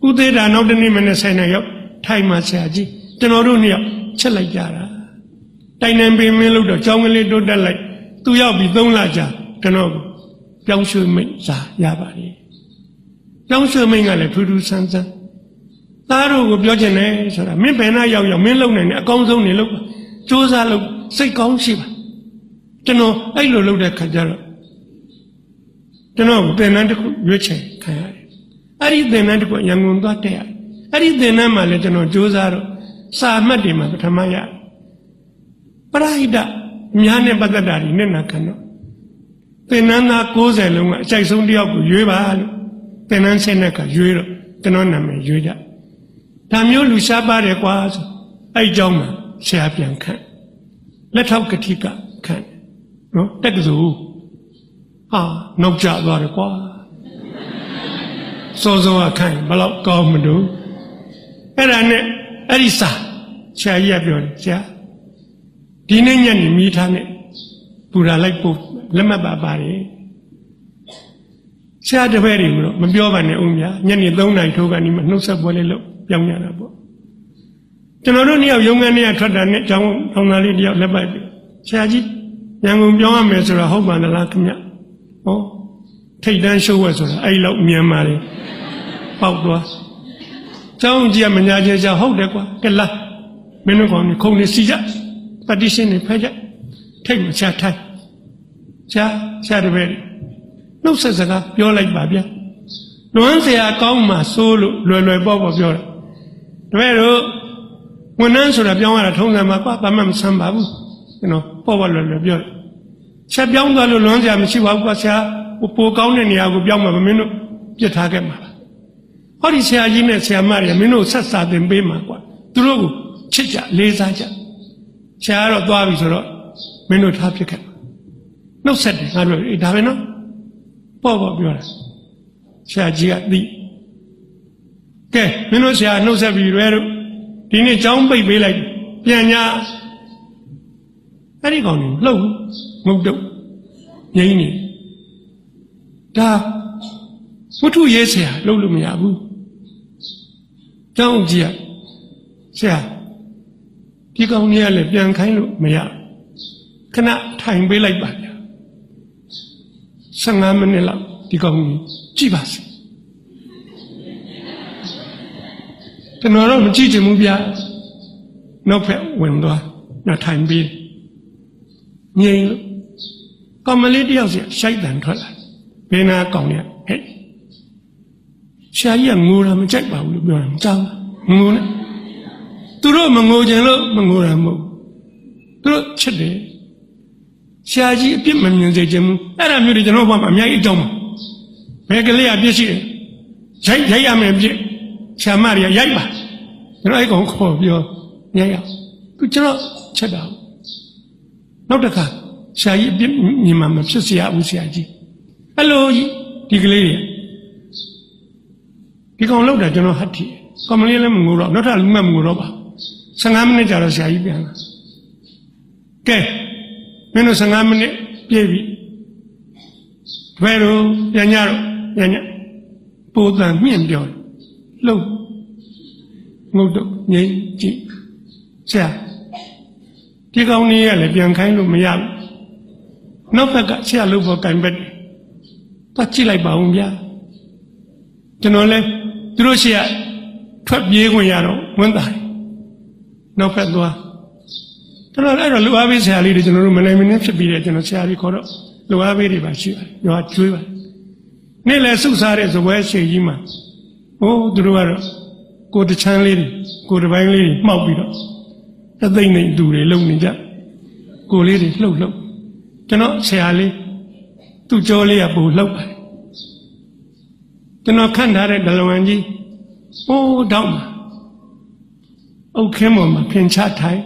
ဥသေးတာနောက်တနေ့မနေ့ဆိုင်နေရောက်ထိုင်မှဆရာကြီးကျွန်တော်တို့နှစ်ယောက်ချက်လိုက်ကြတာတိုင်နိုင်ပင်မင်းလို့တော့ကြောင်းကလေးတိုးတက်လိုက်သူရောက်ပြီး3လကြာကျွန်တော်ပြောင်းရွှေ့မိတ်စာရပါလေပြောင်းရွှေ့မိတ်ကလည်းထူးထူးဆန်းဆန်းသားတို့ကိုပြောချင်တယ်ဆိုတာမင်းဘယ်နှရောက်ရောက်မင်းလုံနိုင်တယ်အကောင်းဆုံးနေလို့စူးစမ်းလို့စိတ်ကောင်းရှိပါကျွန်တော်အဲ့လိုလုပ်တဲ့ခါကျတော့ကျွန်တော်သင်တန်းတစ်ခုရွေးချယ်ခံရတယ်အဲ့ဒီသင်တန်းတစ်ခုရန်ကုန်သွားတက်ရတယ်အဲ့ဒီသင်တန်းမှာလည်းကျွန်တော်စူးစမ်းတော့စာမှတ်တွေမှာပထမရပရိဟိတအများနဲ့ပတ်သက်တာတွေနဲ့နာခံတော့သင်္นานသား90လုံးကအကြိုက်ဆုံးတယောက်ကိုရွေးပါလို့သင်္นานဆက်တဲ့ကရွေးတော့ကျွန်တော်နာမည်ရွေးကြဒါမျိုးလူရှားပါတယ်ကွာဆိုအဲ့အကြောင်းမှာဆရာပြန်ခန့်လက်ထောက်ကတိကခန့်နော်တက်ကစုဟာနောက်ကျသွားတယ်ကွာစောစောကခန့်ဘယ်တော့ကောင်းမလို့အဲ့ဒါနဲ့အဲ့ဒီစာဆရာကြီးကပြောတယ်ဆရာဒီနေ့ညနေမိထားနဲ့ပူရာလိုက်ပို့လက်မှတ်ပါပါတယ်ဆရာတပည့်တွေကိုတော့မပြောပါနဲ့ဦးမြညနေ3နာရီထိုးကနေမှနှုတ်ဆက်ပွဲလေးလုပ်ပြောင်းရတာပေါ့ကျွန်တော်တို့နှစ်ယောက်ရုံးခန်းထဲကထွက်တာနဲ့ကျောင်းထောင်သားလေးတယောက်လက်ပတ်ပြီဆရာကြီးရန်ကုန်ပြောင်းရမယ်ဆိုတာဟုတ်ပါလားခင်ဗျဟောထိတ်တန်းရှိုးဝဲဆိုတာအဲ့လောက်မြန်ပါလေပေါက်သွားကျောင်းကြီးကမညာချင်းကျောင်းဟုတ်တယ်ကွာကလာမင်းတို့ကောင်ခုံနေစီကြပါတီရှင်နေဖဲကြထိတ်မချထိုင်ဆရာတပည့်နှုတ်ဆက်စကားပြောလိုက်ပါဗျာလွမ်းเสียကောင်းမှစိုးလို့လွယ်လွယ်ပေါ့ပေါ့ပြောတာတပည့်တို့ဝန်ထမ်းဆိုတာပြောင်းရတာထုံးစံမှာကွာဘာမှမဆန်းပါဘူးကျွန်တော်ပေါ့ပေါ့လွယ်လွယ်ပြောတယ်ချက်ပြောင်းသွားလို့လွမ်းเสียမရှိပါဘူးကွာဆရာပိုကောင်းတဲ့နေရာကိုပြောင်းမှာမင်းတို့ပြစ်ထားခဲ့မှာဟောဒီဆရာကြီးနဲ့ဆရာမတွေမင်းတို့ဆက်စာသင်ပေးမှာကွာသူတို့ကိုချစ်ကြလေးစားကြဆရာကတော့သွားပြီဆိုတော့မင်းတို့ထားဖြစ်ခဲ့နှုတ်ဆက်တယ်ငါတို့ဒါပဲနော်ပေါ့ပေါ့ပြောတာဆရာကြီးကသိကဲမင်းတို့ဆရာနှုတ်ဆက်ပြီးရဲတို့ဒီနေ့ကျောင်းပိတ်ပေးလိုက်ပြန်ညာအဲ့ဒီကောင်ကြီးလှုပ်ငုတ်တုတ်ငိမ့်နေဒါဝတ္ထုရေးဆရာလှုပ်လို့မရဘူးကျောင်းကြီးကဆရာဒီကောင်ကြီးကလည်းပြန်ခိုင်းလို့မရခဏထိုင်ပေးလိုက်ပါဗျာ15မိနစ်လောက်ဒီကောင်ကြီးကြည့်ပါစေကျွန်တော်တော့မကြည့်ချင်ဘူးဗျာနောက်ဖက်ဝင်သွားနောက်ထိုင်ပေးငြိမ်လို့ကောင်မလေးတယောက်စီရှိုက်တန်ထွက်လာဘယ်နာကောင်ရဟဲ့ရှာကြီးကငိုတာမကြိုက်ပါဘူးလို့ပြောတာမကြောက်ငိုနဲ့သူတို့မငိုကြလို့မငိုတာမဟုတ်သူတို့ချစ်တယ်ရှာကြီးအပြစ်မမြင်စေချင်ဘူးအဲ့ဒါမျိုးတွေကျွန်တော်ဘာမှအများကြီးအကြောင်းပါဘယ်ကလေးအပြစ်ရှိတယ်ရိုက်ရမယ်ပြစ်ဆရာမတွေကရိုက်ပါကျွန်တော်အဲ့ကောင်ခေါ်ပြောရိုက်ရသူကျွန်တော်ချက်တာနောက်တစ်ခါဆရာကြီးအပြစ်မြင်မှမဖြစ်เสียဘူးဆရာကြီးအဲ့လိုဒီကလေးတွေဒီကောင်လောက်တာကျွန်တော်ဟတ်ထီကောင်မလေးလည်းမငိုတော့နောက်ထပ်လူမငိုတော့ပါ15မိနစ်ကြာတော့ဆရာကြီးပြန်လာကဲမင်းတို့15မိနစ်ပြည့်ပြီဘယ်လိုပြန်ညတော့ပြန်ညပိုတန်မြင့်ပြောလှုပ်ငုတ်တော့ငြိမ်ကြည့်ဆရာဒီကောင်ကြီးကလည်းပြန်ခိုင်းလို့မရဘူးနောက်ဘက်ကဆရာလှုပ်ဖို့ကင်ဘက်သွားကြည့်လိုက်ပါဦးဗျာကျွန်တော်လည်းသူတို့ဆရာထွက်ပြေးခွင့်ရတော့ဝန်တာနောက်ဘက်သွားကျွန်တော်အဲ့တော့လူအားပေးဆရာလေးတွေကျွန်တော်တို့မနိုင်မနှင်းဖြစ်ပြီးတယ်ကျွန်တော်ဆရာကြီးခေါ်တော့လူအားပေးတွေပါရှိပါတယ်ရွာကျွေးပါနေ့လည်းစုစားတဲ့ဇပွဲရှိကြီးမှာဟိုသူတို့ကတော့ကိုတချမ်းလေးတွေကိုတပိုင်းလေးတွေမှောက်ပြီးတော့အသိမ့်နေသူတွေလုံနေကြကိုလေးတွေလှုပ်ကျွန်တော်ဆရာလေးသူ့ကြောလေးကပိုလှုပ်ပါတယ် ကျွန်တော်ခန့်ထားတဲ့ဒလဝန်ကြီးဟိုးတောက်မှာအုတ်ခင်းပေါ်မှာဖင်ချထိုင်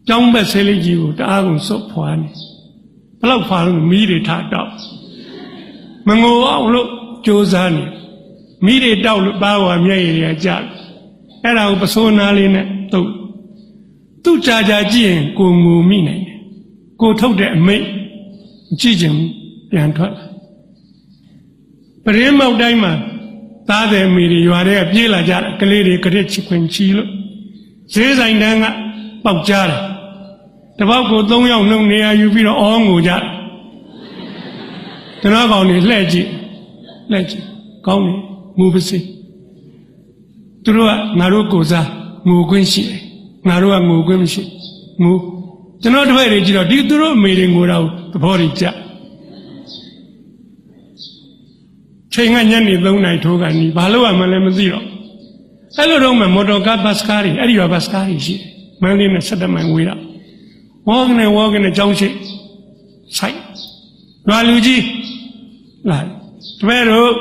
ကျောင်းဘက်ဆေးလေးကြီးကိုတအားကုန်စုပ်ဖွာနေဘလောက်ဖွာလို့မီးတွေထားတောက်မငိုအောင်လို့ကြိုးစားနေမိတွေတောက်လို့ပါဝါမျက်ရည်တွေကကျအဲ့ဒါကိုပစိုးနာလေးနဲ့တုပ်သူ့ကြာကြာကြည့်ရင်ကိုငိုမိနိုင်တယ်ကိုထုတ်တဲ့အမိတ်ကြည့်ချင်ပြန်ထွက်လာပရင်းမောက်တိုင်းမှာသားတယ်မိတွေရွာတွေကပြေးလာကြတယ်ကလေးတွေကရစ်ချခွင်ချီလို့ဈေးဆိုင်တန်းကပေါက်ကြတယ်တပေါက်ကို3ယောက်နှုတ်နေရာယူပြီးတော့အောငိုကြတယ်ကျွန်တော်ကောင်တွေလှဲ့ကြည့်ကောင်းတယ်ငိုပါစေသူတို့ကငါတို့ကိုစားငိုခွင့်ရှိတယ်ငါတို့ကငိုခွင့်မရှိငိုကျွန်တော်တပည့်တွေကြည့်တော့ဒီသူတို့အမေတွေငိုတာကိုသဘောတွေကျချိန်ကညနေ3နာရီထိုးကနေဘာလို့မှလည်းမသိတော့အဲ့လိုတော့မှမော်တော်ကားဘတ်စကားတွေအဲ့ဒီကဘတ်စကားတွေရှိတယ်မန္တလေးနဲ့7မိုင်ဝေးတော့ဝေါကနေကြောင်းရှိဆိုင်ရွာလူကြီးလာတပည့်တို့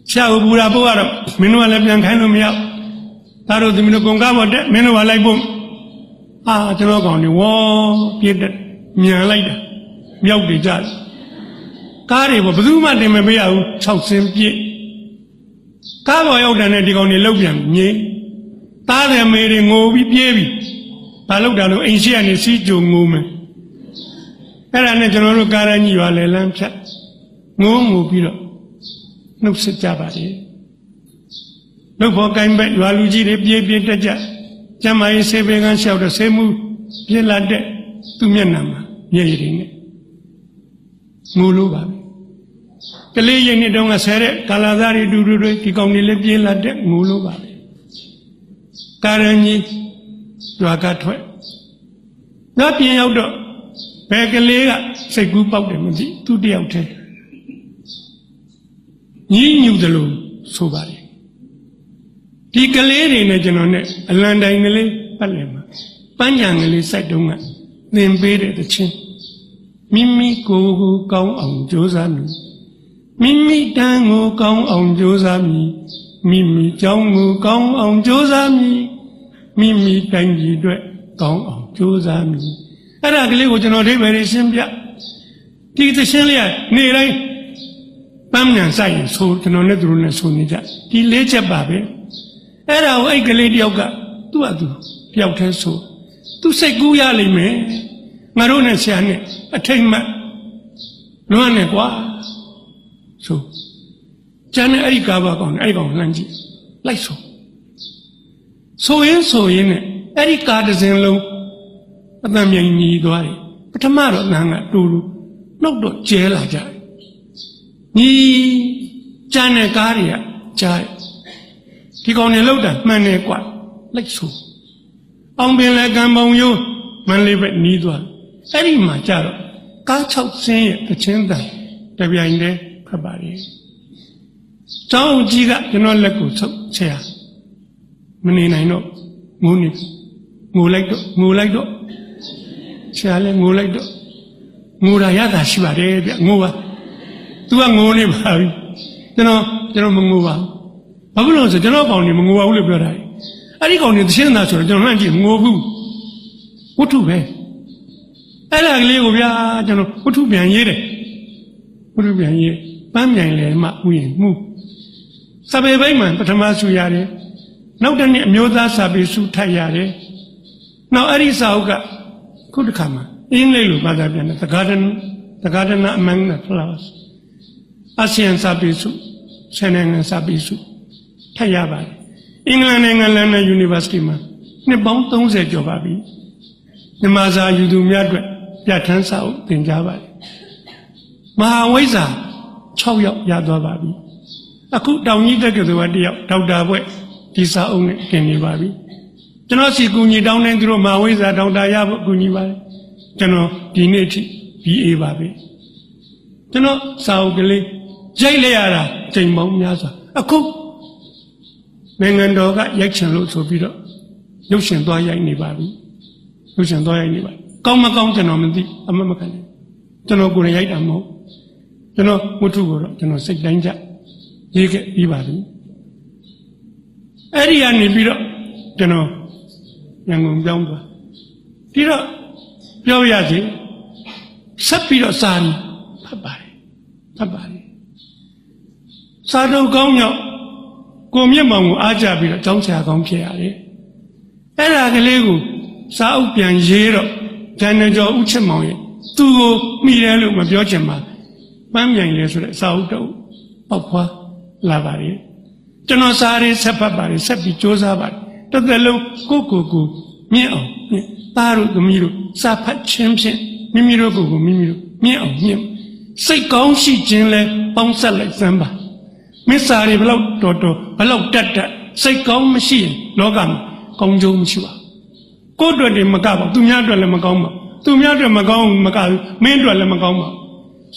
ဆရာကိုပူရာပို့ရတော့မင်းတို့ကလည်းပြန်ခိုင်းလို့မရဒါတို့သမီးတို့ကုန်ကားပေါ်တက်မင်းတို့ကလိုက်ဖို့ကျွန်တော်ကောင်နေဝေါပြည့်တက်မြန်လိုက်တာမြောက်တွေကြတယ်ကားတွေဘယ်သူမှတင်မပေးရဘူး6ဆင်းပြည့်ကားပေါ်ရောက်တဲ့ဒီကောင်တွေလောက်ပြန်ငိမ့်သားတယ်မေတွေငိုပြီးပြေးပြီးဘာလို့တာလို့အိမ်ရှိကနေစီးကြုံငိုမယ်အဲ့ဒါနဲ့ကျွန်တော်တို့ကားရကြီးရွာလေလမ်းဖြတ်ငိုပြီးတော့နှုတ်ဆက်ကြပါလေနှုတ်ဖို့ကိုင်းဘက်ရွာလူကြီးတွေပြေးတက်ကြကျမကြီးဆေးဘေးကန်းလျှောက်တော့ဆေးမှုပြစ်လာတဲ့သူ့မျက်နှာမှာမျက်ရည်တွေနဲ့ငိုလို့ပါပဲကလေးရင်နှစ်တုန်းကဆဲတဲ့ကာလာသားတွေတူတွေဒီကောင်တွေလည်းပြေးလာတဲ့ငိုလို့ပါပဲကာရန်ကြီးရွာကထွက်နောက်ပြင်ရောက်တော့ဘယ်ကလေးကစိတ်ကူးပေါက်တယ်မသိသူတယောက်တည်းညှဉ်းညူတယ်လို့ဆိုပါတယ်ဒီကလေးတွေနဲ့ကျွန်တော်နဲ့အလံတိုင်ကလေးပတ်လည်မှာပန်းကြံကလေးစိုက်တုံးကသင်ပေးတဲ့တခြင်းမိမိကိုယ်ကိုကောင်းအောင်ကြိုးစားမည်မိမိတန်းကိုကောင်းအောင်ကြိုးစားမည်မိမိကြောင်းကိုကောင်းအောင်ကြိုးစားမည်မိမိတိုင်းပြည်အတွက်ကောင်းအောင်ကြိုးစားမည်အဲ့ဒါကလေးကိုကျွန်တော်အဓိပ္ပာယ်ရှင်းပြဒီသခြင်းလေးကနေတိုင်းပန်းမြန်ဆိုင်ဆိုကျွန်တော်နဲ့သူတို့နဲ့ဆိုနေကြဒီ4ချက်ပါပဲအဲ့ဒါကိုအဲ့ကလေးတယောက်ကသူ့အတူတယောက်တည်းဆိုသူစိတ်ကူးရလိမ့်မယ်ငါတို့နဲ့ဆရာနဲ့အထိတ်မှတ်လွမ်းနေကွာဆိုကျန်တဲ့အဲ့ဒီကားပါကောင်အဲ့ဒီကောင်လှမ်းကြည့်လိုက်ဆိုရင်နဲ့အဲ့ဒီကားတစ်စင်းလုံးအတန်မြိုင်ညီသွားတယ်ပထမတော့နန်းကတူနှုတ်တော့ကျဲလာကြတယ်ညီကျန်တဲ့ကားတွေကကြားဒီကောင်တွေလောက်တာမှန်တယ်ကွာလိုက်ဆိုအောင်ပင်လည်းကံပုံရိုးမန္တလေးပဲနီးသွားအဲ့ဒီမှာကြတော့ကား6ဆင်းရဲ့တခြင်းတန်တပြိုင်တည်းဖတ်ပါလေကျောင်းကြီးကကျွန်တော်လက်ကိုဆုပ်ဆရာမနေနိုင်တော့ငိုလိုက်တော့ဆရာလည်းငိုလိုက်တော့ငိုတာရတာရှိပါတယ်ဗျငိုပါ तू ကငိုနေပါပြီကျွန်တော်မငိုပါဘူးဘာဖြစ်လို့လဲဆိုကျွန်တော်ကောင်နေမငိုပါဘူးလို့ပြောတာအဲ့ဒီကောင်နေသရှင်းသားဆိုတော့ကျွန်တော်လှမ်းကြည့်ငိုဘူးဝတ္ထုပဲအဲ့ဒါကလေးကိုဗျာကျွန်တော်ဝတ္ထုပြန်ရေးတယ်ပန်းမြိုင်လေမှဥယျာဉ်မှုစာပေပိုင်းမှာပထမဆုရတယ်နောက်တစ်နှစ်အမျိုးသားစာပေဆုထပ်ရတယ်နောက်အဲ့ဒီစာအုပ်ကခုတစ်ခါမှာအင်္ဂလိပ်လိုဘာသာပြန်တယ် The Garden Among the Flowers အာဆီယံစာပေဆုဆယ်နိုင်ငံစာပေဆုထပ်ရပါတယ်အင်္ဂလန်နိုင်ငံလန်ဒန် University မှာနှစ်ပေါင်း30ကျော်ပါပြီမြန်မာစာယူသူများအတွက်ပြဋ္ဌာန်းစာအုပ်သင်ကြားပါတယ်မဟာဝိဇ္ဇာ6ယောက်ရသွားပါပြီအခုတောင်ကြီးတက္ကသိုလ်က1ယောက်ဒေါက်တာဘွဲ့ဒီစာအုပ်နဲ့กินနေပါပြီကျွန်တော်စီကူညီတောင်းနေသူတို့မဟာဝိဇ္ဇာဒေါက်တာရဖို့ကူညီပါတယ်ကျွန်တော်ဒီနေ့အထိ BA ပါပဲကျွန်တော်စာအုပ်ကလေးရိုက်လိုက်ရတာချိန်ပေါင်းများစွာအခုနိုင်ငံတော်ကရိုက်ချင်လို့ဆိုပြီးတော့ရုပ်ရှင်သွားရိုက်နေပါပြီကောင်းမကောင်းကျွန်တော်မသိအမမခံဘူးကျွန်တော်ကိုယ်တိုင်ရိုက်တာမဟုတ် ကျွန်တော်ဝတ္ထုကိုတော့ကျွန်တော်စိတ်တိုင်းကြရေးခဲ့ပြီးပါပြီအဲ့ဒီကနေပြီးတော့ကျွန်တော်ရန်ကုန်ပြောင်းသွားပြီးတော့ပြောရစီဆက်ပြီးတော့စာရီဖတ်ပါတယ်စာတော့ကောင်းမြောက်ကိုမြင့်မောင်ကိုအားကြပြီးတော့ကျောင်းဆရာကောင်းဖြစ်ရတယ်အဲ့ဒါကလေးကိုစာအုပ်ပြန်ရေးတော့ဂျန်နကျော်ဦးချစ်မောင်ရဲ့သူ့ကိုမိတယ်လို့မပြောချင်ပါပန်းမြိုင်လေဆိုတဲ့စာအုပ်တော့ပေါက်ဖွားလာပါလေကျွန်တော်စာရေးဆက်ဖတ်ပါတယ်ဆက်ပြီးစ조사ပါတယ်တစ်သက်လုံးကိုမြင့်အောင်သားတို့သမီးတို့စာဖတ်ခြင်းဖြင့်မိမိတို့ကိုမိမိတို့မြင့်အောင်မြင့်စိတ်ကောင်းရှိခြင်းလဲပေါင်းဆက်လိုက်စမ်းပါမစ္စာတွေဘလောက်တော်ဘလောက်တက်စိတ်ကောင်းမရှိရင်လောကမှာကောင်းကျိုးမရှိပါကိုယ့်အတွက်တည်းမကပါသူများအတွက်လည်းမကောင်းပါသူများအတွက်မကောင်းမကဘူးမင်းအတွက်လည်းမကောင်းပါ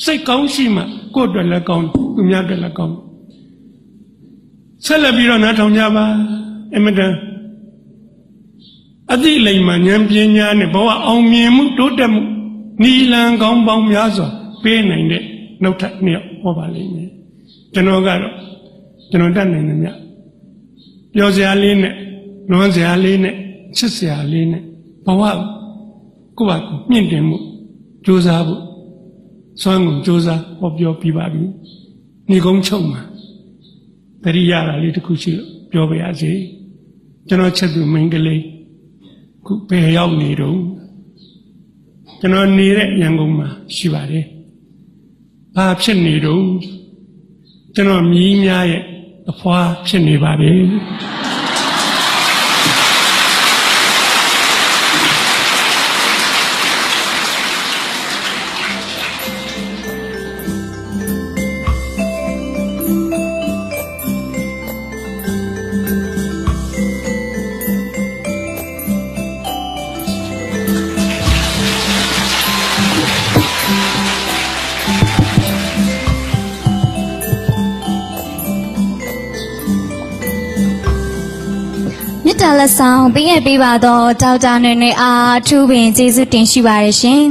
စိတ်ကောင်းရှိမှကိုယ့်အတွက်လည်းကောင်းသူများအတွက်လည်းကောင်းဆက်လက်ပြီးတော့နားထောင်ကြပါအမတန်အတိလိမ္မာဉာဏ်ပညာနဲ့ဘဝအောင်မြင်မှုတိုးတက်မှုနီလန်ကောင်းပေါင်းများစွာပေးနိုင်တဲ့နောက်ထပ်နှစ်ယောက်ဟောပါလိမ့်မယ်ကျွန်တော်ကတော့ကျွန်တော်တတ်နိုင်တယ်မြတ်ပြောစရာလေးနဲ့လွန်စရာလေးနဲ့ချစ်စရာလေးနဲ့ဘဝကိုယ့်ဘာကိုမြင့်တင်မှုကြိုးစားဖို့စွမ်းကုန်ကြိုးစားဟောပြောပြပါပြီညီကုန်းချုပ်မှာတတိယရာလေးတစ်ခုရှိလို့ပြောပါရစေကျွန်တော်ချက်သူမိန်းကလေးခုဘယ်ရောက်နေတော့ကျွန်တော်နေတဲ့ရန်ကုန်မှာရှိပါတယ်ဘာဖြစ်နေတော့ကျွန်တော်မြီးများရဲ့အဖွားဖြစ်နေပါတယ်မြစ်တာလက်ဆောင်ပေးရပေးပါတော့ဒေါက်တာနွေနွေအားထူးပင်ကျေးဇူးတင်ရှိပါတယ်ရှင်